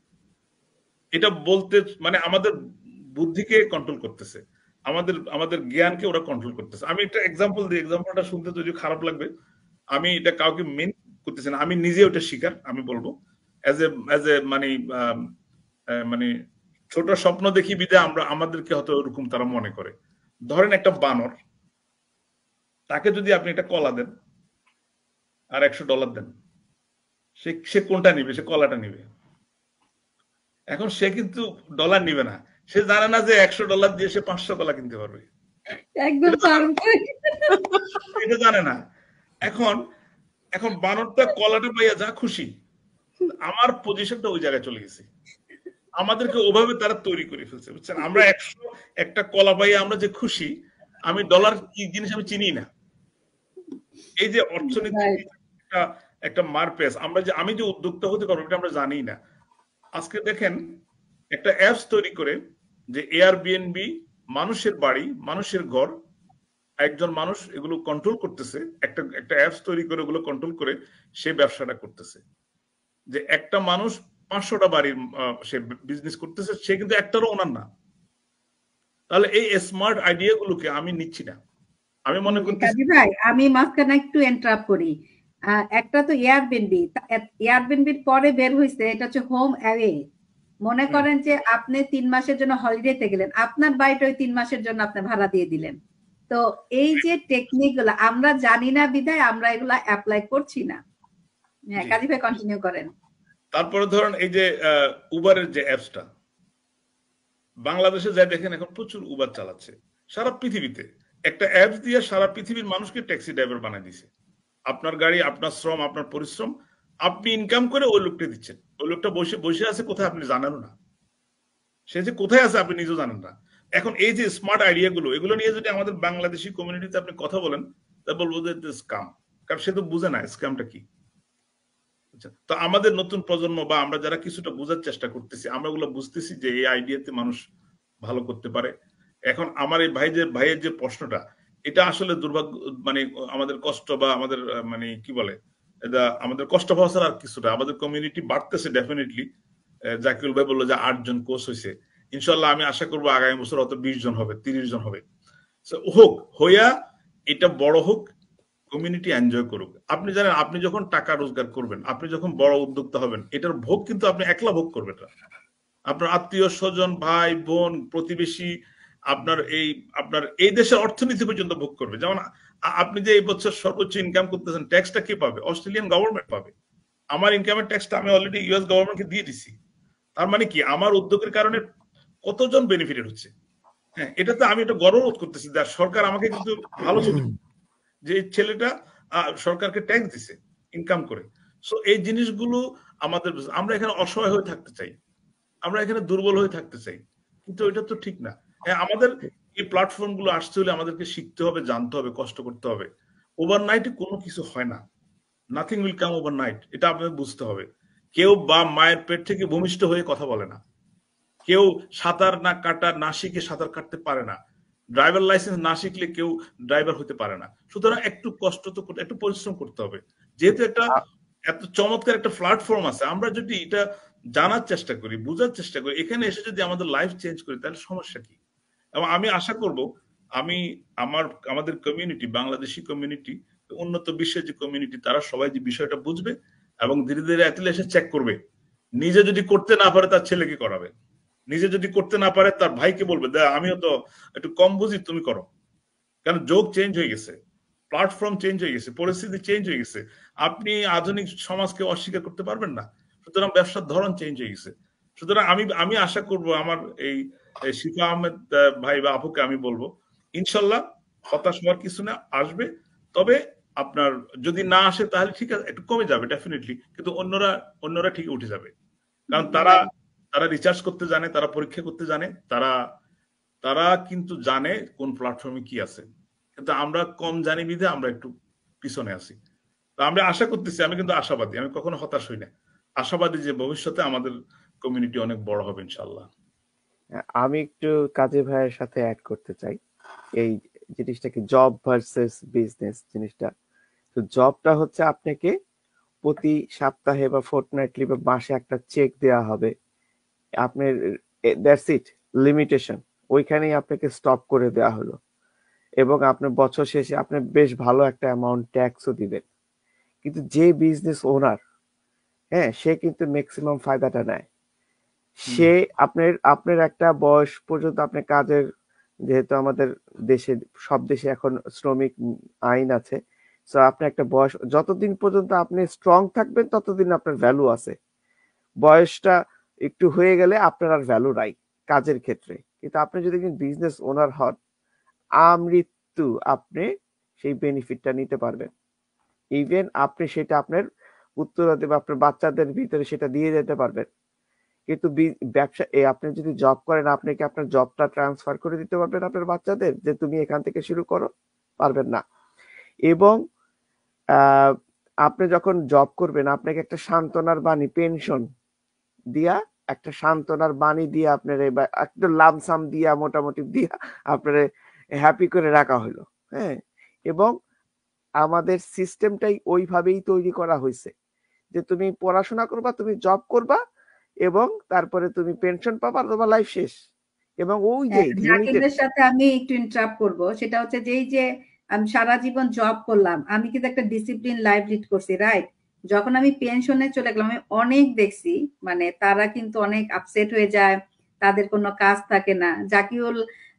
B: এটা বলতে মানে আমাদের বুদ্ধিকে কন্ট্রোল করতেছে, আমাদের জ্ঞানকে ওরা কন্ট্রোল করতেছে। আমি একটা এক্সাম্পল দিই, এক্সাম্পলটা শুনতে তো খারাপ লাগবে, আমি এটা কাউকে মেন করতেছি না, আমি নিজে ওটা শিকার। আমি বলবো এজ এ মানে ছোট স্বপ্ন দেখি বিদে আমাদেরকে হয়তো ওরকম তারা মনে করে। ধরেন একটা বানর, তাকে যদি আপনি একটা কলা দেন আর $100 দেন, সে কোনটা নিবে? সে কলাটা নিবে। এখন সে কিন্তু ডলার নিবে না, সে জানে না যে $100 দিয়ে সে 500 কলা কিনতে পারবে,
A: একদম
B: এটা জানে না। এখন বানরটা কলাটা পাইয়া যা খুশি, আমার পজিশনটা ওই জায়গায় চলে গেছে। আমাদেরকে ওভাবে তারা তৈরি করে ফেলছে, বুঝছেন? আমরা একটা কলা পাইয়া আমরা যে খুশি, আমি ডলার কি জিনিস আমি চিনি না। এই যে অর্থনীতি একটা মারপেস, আমি যে উদ্যোক্তা হতে পারবো এটা আমরা জানি না। আজকে দেখেন একটা অ্যাপস তৈরি করে যে এয়ারবিএনবি, মানুষের বাড়ি, মানুষের ঘর, একজন মানুষ এগুলো কন্ট্রোল করতেছে, একটা অ্যাপস তৈরি করে ওগুলো কন্ট্রোল করে সে ব্যবসাটা করতেছে। যে একটা মানুষ 500টা বাড়ির সে বিজনেস করতেছে, সে কিন্তু একটারও ওনার না। তাহলে এই স্মার্ট আইডিয়া গুলোকে আমি নিচ্ছি না। আমি মনে করতেছি
A: ভাই, আমি মাঝখানে একটু এন্টারাপ্ট করি। একটা তো এয়ারবিএনবির পরে বের হয়েছে, এটা হচ্ছে হোম অ্যাওয়ে। মনে করেন যে আপনি 3 মাসের জন্য হলিডেতে গেলেন, আপনার বাড়িটা ওই 3 মাসের জন্য আপনি ভাড়া দিয়ে দিলেন। তো এই যে টেকনিক গুলো আমরা জানি না বিধায় আমরা এগুলা অ্যাপ্লাই করছি না। হ্যাঁ, কাজী ভাই কন্টিনিউ করেন।
B: তারপরে ধরুন এই যে উবারের যে অ্যাপসটা, বাংলাদেশে যাই দেখেন এখন প্রচুর উবার চালাচ্ছে সারা পৃথিবীতে। একটা অ্যাপস দিয়ে সারা পৃথিবীর মানুষকে ট্যাক্সি ড্রাইভার বানিয়ে দিছে। আপনার গাড়ি, আপনার শ্রম, আপনার পরিশ্রম, আপনি ইনকাম করে ওই লোকটা দিচ্ছেন। ওই লোকটা বসে আছে কোথায় আপনি জানেন না, সে যে কোথায় আছে আপনি নিজেও জানেন না। এখন এই যে স্মার্ট আইডিয়া গুলো, এগুলো নিয়ে যদি আমাদের বাংলাদেশি কমিউনিটিতে আপনি কথা বলেন, তা বলবো যে স্ক্যাম, কারণ সে তো বুঝে না স্ক্যামটা কি। তো আমাদের নতুন প্রজন্ম বা আমরা যারা কিছুটা বোঝার চেষ্টা করতেছি, আমরা ওগুলো বুঝতেছি যে এই আইডিয়াতে মানুষ ভালো করতে পারে। এখন আমার এই ভাইয়ের যে প্রশ্নটা, এটা আসলে দুর্ভাগ্য, মানে আমাদের কষ্ট বা আমাদের মানে কি বলে, এটা আমাদের কষ্ট হওয়া ছাড়া আর কিছুটা। আমাদের কমিউনিটি বাড়তেছে ডেফিনেটলি। জাকিরুল ভাই বললো যে 8 জন কোচ হয়েছে, ইনশাল্লাহ আমি আশা করবো আগামী বছর হয়তো 20 জন হবে, 30 জন হবে। হোক, হইয়া এটা বড় হোক, কমিউনিটি এনজয় করুক। আপনি জানেন, আপনি যখন টাকা রোজগার করবেন, আপনি যখন বড় উদ্যোক্তা হবেন, এটার ভোগ কিন্তু আপনি একলা ভোগ করবেন না, আপনার আত্মীয় স্বজন, ভাই বোন, প্রতিবেশী, আপনার এই দেশের অর্থনীতি পর্যন্ত ভোগ করবে। যেমন আপনি যে এই বছর সর্বোচ্চ ইনকাম করতেছেন, ট্যাক্সটা কে পাবে? অস্ট্রেলিয়ান গভর্নমেন্ট পাবে। আমার ইনকামের ট্যাক্সটা আমি অলরেডি ইউএস গভর্নমেন্টকে দিয়ে দিছি। তার মানে কি, আমার উদ্যোগের কারণে কতজন বেনিফিটেড হচ্ছে। হ্যাঁ, এটাতে আমি একটা গর্ব বোধ করতেছি। সরকার আমাকে কিন্তু ভালো ছবি, যে ছেলেটা সরকারকে ট্যাক্স দিছে ইনকাম করে। সো এই জিনিসগুলো আমরা এখানে অসহায় হয়ে থাকতে চাই, আমরা এখানে দুর্বল হয়ে থাকতে চাই, কিন্তু এটা তো ঠিক না। হ্যাঁ, আমাদের এই প্ল্যাটফর্ম গুলো আসতে হলে আমাদেরকে শিখতে হবে, জানতে হবে, কষ্ট করতে হবে। ওভারনাইটে কোনো কিছু হয় না, নাথিং উইল কাম ওভারনাইট, এটা আপনাদের বুঝতে হবে। কেউ বা মায়ের পেট থেকে ভূমিষ্ঠ হয়ে কথা বলে না, কেউ সাঁতার না কাটা না শিখে সাঁতার কাটতে পারে না। ড্রাইভার লাইসেন্স না শিখলে কেউ ড্রাইভার হতে পারে না। সুতরাং একটু কষ্ট তো একটু পরিশ্রম করতে হবে। যেহেতু একটা এত চমৎকার একটা প্ল্যাটফর্ম আছে, আমরা যদি এটা জানার চেষ্টা করি, বোঝার চেষ্টা করি, এখানে এসে যদি আমাদের লাইফ চেঞ্জ করি, তাহলে সমস্যা কি? এবং আমি আশা করব আমাদের কমিউনিটি, বাংলাদেশি কমিউনিটি, উন্নত বিশ্বের যে কমিউনিটি, তারা সবাই যে বিষয়টা বুঝবে এবং ধীরে ধীরে অ্যাথলে এসে চেক করবে। নিজে যদি করতে না পারে তার ছেলেকে করাবে, নিজে যদি করতে না পারে তার ভাইকে বলবে, আমিও তো একটু কম বুঝি, তুমি করো। কারণ যোগ চেঞ্জ হয়ে গেছে, প্ল্যাটফর্ম চেঞ্জ হয়ে গেছে, পরিস্থিতি চেঞ্জ হয়ে গেছে। আপনি আধুনিক সমাজকে অস্বীকার করতে পারবেন না। সুতরাং ব্যবসার ধরন চেঞ্জ হয়ে গেছে। সুতরাং আমি আশা করব আমার এই শিফা আহমেদ ভাই বা আপুকে আমি বলবো, ইনশাল্লাহ হতাশ হওয়ার কিছু না, আসবে। তবে আপনার যদি না আসে তাহলে ঠিক আছে, একটু কমে যাবে ডেফিনেটলি, কিন্তু অন্যরা ঠিক উঠে যাবে। কারণ তারা রিসার্চ করতে জানে, তারা পরীক্ষা করতে জানে, তারা কিন্তু জানে কোন প্ল্যাটফর্মে কি আছে। কিন্তু আমরা কম জানি বিধে আমরা একটু পিছনে আছি। তো আমরা আশা করতেছি, আমি কিন্তু আশাবাদী, আমি কখনো হতাশ হই না, আশাবাদী যে ভবিষ্যতে আমাদের কমিউনিটি অনেক বড় হবে ইনশাল্লাহ।
E: আমি একটু কাজী ভাইয়ের সাথে অ্যাড করতে চাই এই জিনিসটাকে, জব ভার্সেস বিজনেস জিনিসটা। তো জবটা হচ্ছে আপনাকে প্রতি সপ্তাহে বা ফোর্টনাইটলি বা মাসে একটা চেক দেওয়া হবে, আপনার দ্যাটস ইট, লিমিটেশন ওইখানেই আপনাকে স্টপ করে দেওয়া হলো, এবং আপনার বছর শেষে আপনি বেশ ভালো একটা অ্যামাউন্ট ট্যাক্সও দিবেন। কিন্তু যে বিজনেস ওনার, হ্যাঁ, সে কিন্তু ম্যাক্সিমাম ফায়দাটা নেয়। সে আপনার একটা বয়স পর্যন্ত আপনার কাজের, যেহেতু আমাদের দেশে, সব দেশে এখন শ্রমিক আইন আছে, সো আপনি একটা বয়স, যতদিন পর্যন্ত আপনি স্ট্রং থাকবেন ততদিন আপনার ভ্যালু আছে। বয়সটা একটু হয়ে গেলে আপনার আর ভ্যালু নাই কাজের ক্ষেত্রে। কিন্তু আপনি যদি বিজনেস ওনার হন, আমৃত্যু আপনি সেই বেনিফিটটা নিতে পারবেন। ইভেন আপনি সেটা আপনার উত্তরাধিকার বা আপনার বাচ্চাদের ভিতরে সেটা দিয়ে যেতে পারবেন। কিন্তু ব্যবসা, আপনি যদি জব করেন, আপনি কি আপনার জবটা ট্রান্সফার করে দিতে পারবেন আপনার বাচ্চাদের, যে তুমি এখান থেকে শুরু করো? পারবেন না। এবং আপনি যখন জব করবেন, আপনাকে একটা সান্ত্বনার বাণী, পেনশন দিয়া, একটা সান্ত্বনার বাণী দিয়ে আপনার একটা লামসাম দিয়া, মোটামুটি দিয়া আপনার হ্যাপি করে রাখা হলো। হ্যাঁ, এবং আমাদের সিস্টেমটাই ওইভাবেই তৈরি করা হয়েছে যে তুমি পড়াশোনা করবা, তুমি জব করবা, এবং তারপরে তুমি পেনশন পাবা, তোমার লাইফ শেষ। এবং ওই যে
A: জাকিরের সাথে আমি একটু ইন্টারাপ্ট করব, সেটা হচ্ছে যে এই যে আমি সারা জীবন জব করলাম, আমি কিন্তু একটা ডিসিপ্লিন লাইফ লিড করছি, রাইট? যখন আমি পেনশনে চলে গেলাম, আমি অনেক দেখছি, মানে তারা কিন্তু অনেক আপসেট হয়ে যায়, তাদের কোনো কাজ থাকে না। জাকিউল,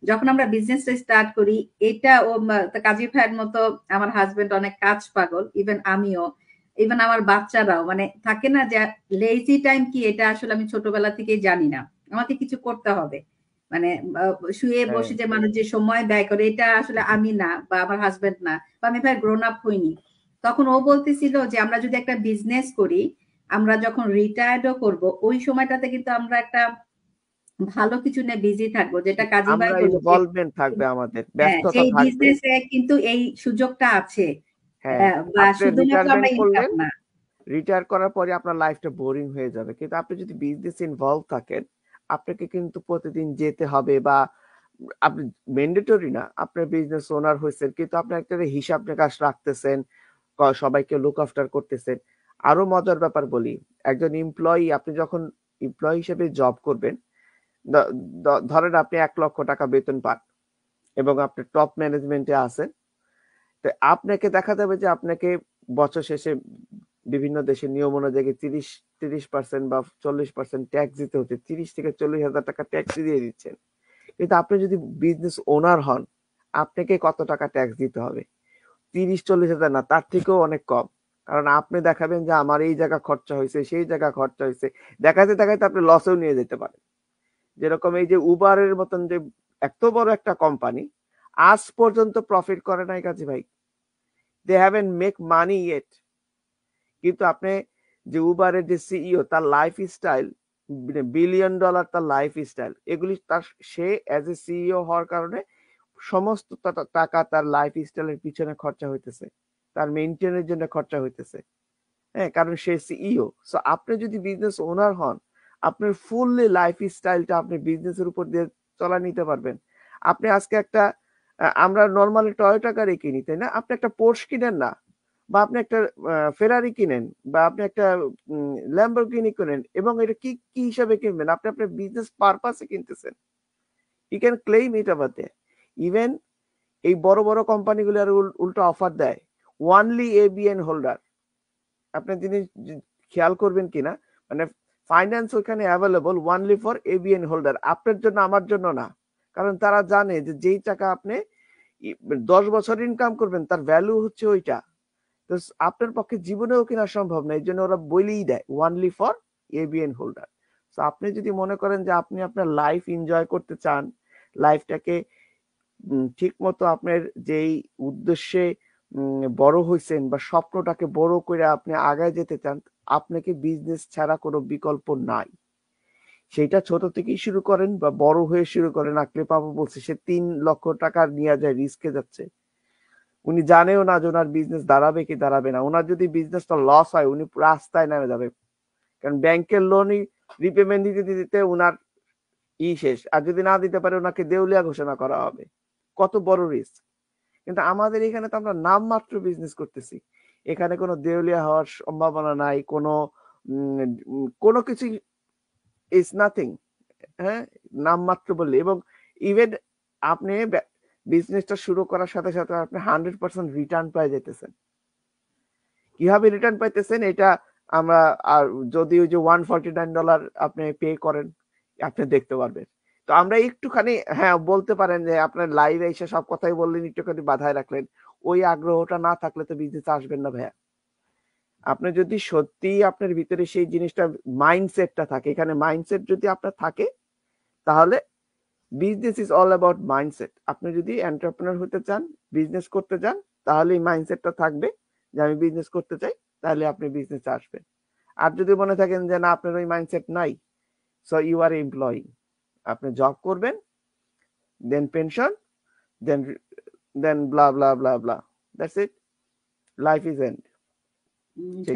A: যখন আমরা বিজনেসটা স্টার্ট করি, এটা ও কাজী ভাইয়ের মতো আমার হাজবেন্ড অনেক কাজ পাগল, ইভেন আমিও, ইভেন আমার বাচ্চারাও, মানে থাকে না যে লেজি টাইম কি, এটা আসলে আমি ছোটবেলা থেকেই জানি না, আমাকে কিছু করতে হবে। মানে শুয়ে বসে যে মানুষ যে সময় ব্যয় করে, এটা আসলে আমি না, বা আমার হাজবেন্ড না, বা আমি ভাই গ্রোন আপ হইনি। তখন ও বলতেছিল যে আমরা যদি একটা বিজনেস করি, আমরা যখন রিটায়ার্ডও করব, ওই সময়টাতে কিন্তু আমরা একটা ভালো কিছু নিয়ে বিজি থাকবো, যেটা কাজী ভাই বলল,
E: ইনভলভমেন্ট থাকবে, আমাদের ব্যস্ততা
A: সেই
E: থাকবে।
A: বিজনেসে কিন্তু এই সুযোগটা আছে,
E: হ্যাঁ,
A: বা
E: আপনি
A: শুধুমাত্র আমরা
E: রিটায়ারমেন্ট করলেন,
A: ইনকাম না।
E: রিটায়ার করার পরে আপনার লাইফটা বোরিং হয়ে যাবে। কিন্তু আপনি যদি বিজনেস ইনভলভ থাকেন, আপনাকে কিন্তু প্রতিদিন যেতে হবে, বা আপনি ম্যান্ডেটরি না, আপনার বিজনেস ওনার হয়েছেন, কিন্তু আপনি একটা হিসাব নিকাশ রাখতেছেন, সবাইকে লুক আফটার করতেছেন। আরো মজার ব্যাপার বলি, একজন এমপ্লয়ি, আপনি যখন এমপ্লয়ি হিসেবে জব করবেন, ধরেন আপনি 1 লক্ষ টাকা বেতন পান এবং আপনি টপ ম্যানেজমেন্টে আছেন, তো আপনাকে দেখা যাবে যে আপনাকে বছর শেষে বিভিন্ন দেশের নিয়ম অনুযায়ী 30% বা 40% ট্যাক্স দিতে হচ্ছে, 30 থেকে 40,000 টাকা ট্যাক্স দিয়ে দিচ্ছেন। কিন্তু আপনি যদি বিজনেস ওনার হন, আপনাকে কত টাকা ট্যাক্স দিতে হবে? 30-40,000 না, তার থেকেও অনেক কম। কারণ আপনি দেখাবেন যে আমার এই জায়গা খরচা হয়েছে, সেই জায়গা খরচা হয়েছে, দেখাতে দেখাতে আপনি লসেও নিয়ে যেতে পারেন। যেরকম এই যে উবারের মতন যে এত বড় একটা কোম্পানি, আজ পর্যন্ত প্রফিট করে নাই কাজী ভাই, দে হ্যাভেন্ট মেক মানি ইয়েট। কিন্তু আপনি যে উবারের যে সিইও, তার লাইফ স্টাইল, $1 বিলিয়ন তার লাইফ স্টাইল, এগুলি তার, সে অ্যাজ এ সিইও হওয়ার কারণে সমস্ত টাকা তার লাইফ স্টাইলের পিছনে খরচা হইতেছে, তার মেইনটেনের জন্য খরচা হইতেছে। হ্যাঁ, কারণ সে সিইও। সো আপনি যদি বিজনেস ওনার হন, আপনার ফুললি লাইফ স্টাইলটা আপনি বিজনেসের উপর দিয়ে চলা নিতে পারবেন। আপনি আজকে একটা আমরা নর্মালি টয়োটা গাড়ি কিনি, তাই না? আপনি একটা পোর্শ কিনেন না, বা আপনি একটা ফেরারি কিনেন, বা আপনি একটা ল্যাম্বরগিনি কিনেন, এবং এটা কি কি হিসাবে কিনবেন? আপনি আপনার বিজনেস পারপাসে কিনতেছেন। ইউ ক্যান ক্লেইম ইট আবার দেয়ার। ইভেন এই বড় বড় কোম্পানিগুলো আর উল্টো অফার দেয়, ওয়ানলি এবিএন হোল্ডার। আপনি জিনিস খেয়াল করবেন কিনা, মানে ফাইন্যান্স ওখানে available only for ABN holder, আপনার জন্য আমার জন্য না। কারণ তারা জানে যে যেই টাকা আপনি 10 বছর ইনকাম করবেন তার ভ্যালু হচ্ছে ওইটা। তো আপনার পক্ষে জীবনেও কেনা সম্ভব না, এই জন্য ওরা বলেই দেয় ওয়ানলি ফর এবিএন হোল্ডার। তো আপনি যদি মনে করেন যে আপনি আপনার লাইফ এনজয় করতে চান, লাইফটাকে ঠিক মতো আপনার যেই উদ্দেশ্যে বড় হইছেন বা স্বপ্নটাকে বড় করে আপনি আগায় যেতে চান, আপনাকে বিজনেস ছাড়া কোনো বিকল্প নাই। সেটা ছোট থেকেই শুরু করেন বা বড় হয়ে শুরু করেন। আকলে পাবো বলছে সে 3 লক্ষ টাকা নিয়ে যায়, রিস্কে যাচ্ছে। উনি জানেও না যে ওনার বিজনেস দাঁড়াবে কি দাঁড়াবে না। ওনার যদি বিজনেসটা লস হয় উনি রাস্তায় নেমে যাবে, কারণ ব্যাংকের লোনই রিপেমেন্ট দিতে দিতে ওনার শেষ। আর যদি না দিতে পারে ওনাকে দেউলিয়া ঘোষণা করা হবে। কত বড় রিস্ক। কিন্তু আমাদের এখানে তো আমরা নামমাত্র বিজনেস করতেছি, এখানে কোনো দেউলিয়া হওয়ার সম্ভাবনা নাই, কোনো কিছু ইজ নাথিং। হ্যাঁ, নামমাত্র বললে। এবং ইভেন আপনি বিজনেসটা শুরু করার সাথে সাথে আপনি 100% রিটার্ন পাই যেতেছেন। কিভাবে রিটার্ন পাইতেছেন এটা আমরা, আর যদি ওই যে $149 আপনি পে করেন আপনি দেখতে পারবেন। তো আমরা একটুখানি, হ্যাঁ বলতে পারেন যে আপনার লাইভে এসে সব কথাই বললেন, একটুখানি বাধায় রাখলেন, ওই আগ্রহটা না থাকলে তো বিজনেস আসবেন না ভাইয়া। আপনি যদি সত্যি আপনার ভিতরে সেই জিনিসটা মাইন্ডসেটটা থাকে, এখানে মাইন্ডসেট যদি আপনার থাকে তাহলে business is all about mindset. আপনি যদি এন্টারপ্রেনার হতে চান, বিজনেস করতে চান, তাহলে এই মাইন্ডসেটটা থাকবে যে আমি বিজনেস করতে চাই, তাহলে আপনি বিজনেসে আসবেন। আর যদি মনে থাকেন যে না আপনার ওই মাইন্ডসেট নাই, সো ইউ আর এমপ্লয়ি, আপনি জব করবেন, then pension, then blah blah blah blah, that's it, life is end.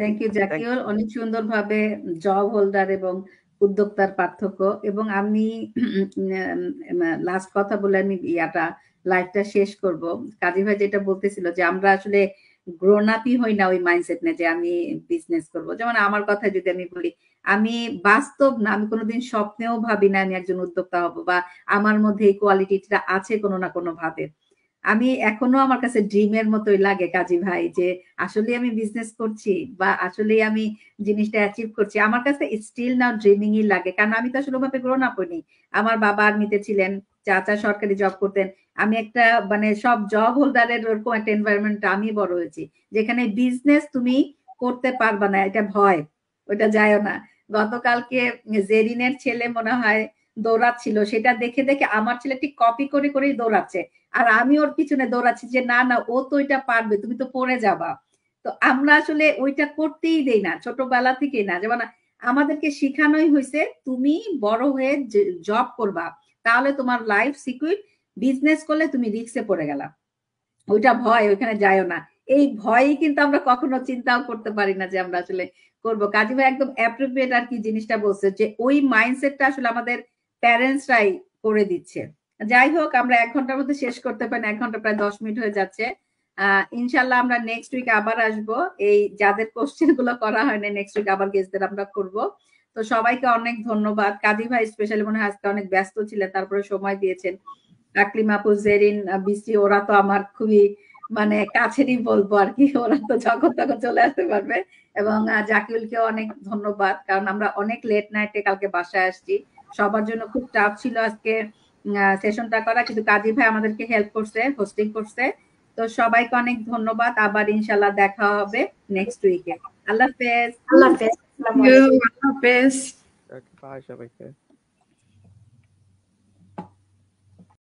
A: Thank you Zakiul, অনেক সুন্দরভাবে জব হোল্ডার এবং উদ্যোক্তার পার্থক্য। এবং আমি লাস্ট কথা বলে আমি লাইফটা শেষ করব। কাজী ভাই যেটা বলতেছিল যে আমরা আসলে গ্রোন আপই হই না ওই মাইন্ডসেট না যে আমি বিজনেস করব। যেমন আমার কথা যদি আমি বলি, আমি বাস্তব না, আমি কোনোদিন স্বপ্নেও ভাবি না আমি একজন উদ্যোক্তা হব, বা আমার মধ্যে এই কোয়ালিটিটা আছে কোনো না কোনো ভাবে। আমি এখনো আমার কাছে ড্রিমের মতোই লাগে কাজী ভাই, যে আসলে আমি বিজনেস করছি বা আসলে আমি জিনিসটা অ্যাচিভ করছি। আমার কাছে স্টিল নাও ড্রিমিংই লাগে, কারণ আমি তো আসলে ওভাবে গ্রোন আপ হইনি। আমার বাবা আর্মিতে ছিলেন, চাচা সরকারি জব করতেন, আমি একটা মানে সব জব হোল্ডারের ওরকম একটা এনভায়রনমেন্ট আমি বড় হয়েছি, যেখানে বিজনেস তুমি করতে পারবা না, এটা ভয়, ওইটা যায়ও না। গতকালকে জেরিনের ছেলে মনে হয় দৌড়াচ্ছিল, সেটা দেখে দেখে আমার ছেলে ঠিক কপি করে করেই দৌড়াচ্ছে, আর আমি ওর পিছনে দৌড়াচ্ছি যে না না ও তো ওইটা পারবে, তুমি তো পড়ে যাবা। তো আমরা আসলে ওইটা করতেই দেই না, ছোটবেলা থেকেই না। যেমন আমাদেরকে শিখানোই হয়েছে তুমি বড় হয়ে জব করবা, তাহলে তোমার লাইফ সিকিউর, বিজনেস করলে তুমি রিস্কে পড়ে গেলা, ওইটা ভয়, ওইখানে যায়ও না। এই ভয়ই কিন্তু আমরা কখনো চিন্তাও করতে পারি না যে আমরা আসলে করব। কাজী ভাই একদম অ্যাপ্রোপ্রিয়েট আর কি জিনিসটা বলছে, যে ওই মাইন্ডসেটটা আসলে আমাদের প্যারেন্টসরাই করে দিচ্ছে। যাই হোক, আমরা 1 ঘন্টার মধ্যে শেষ করতে পারি না, 1 ঘন্টা প্রায় 10 মিনিট হয়ে যাচ্ছে। ইনশাল্লাহ আমরা নেক্সট উইক আবার আসবো। এই যাদের কোশ্চেন গুলো করা হয়নি নেক্সট উইক আবার গেস্টদের আমরা করব। তো সবাইকে অনেক ধন্যবাদ। কাজী ভাই স্পেশালি মনে হয় আজকে অনেক ব্যস্ত ছিলেন, তারপরে সময় দিয়েছেন। আকলিম আপু, জেরিন, বৃষ্টি, ওরা তো আমার খুবই মানে কাছেরই বলবো আর কি, ওরা তো যখন তখন চলে আসতে পারবে। এবং জাকিউলকেও অনেক ধন্যবাদ, কারণ আমরা অনেক লেট নাইটে কালকে বাসায় আসছি, সবার জন্য খুব টাফ ছিল আজকে সেশনটা করা, কিন্তু কাজী ভাই আমাদেরকে হেল্প করছে, হোস্টিং করছে। তো সবাইকে অনেক ধন্যবাদ, আবার ইনশাল্লাহ দেখা হবে নেক্সট উইকে। আল্লাহ হাফেজ।
F: আল্লাহ হাফেজ। আসসালামু আলাইকুম।
D: আল্লাহ হাফেজ।
E: বাই সবাইকে।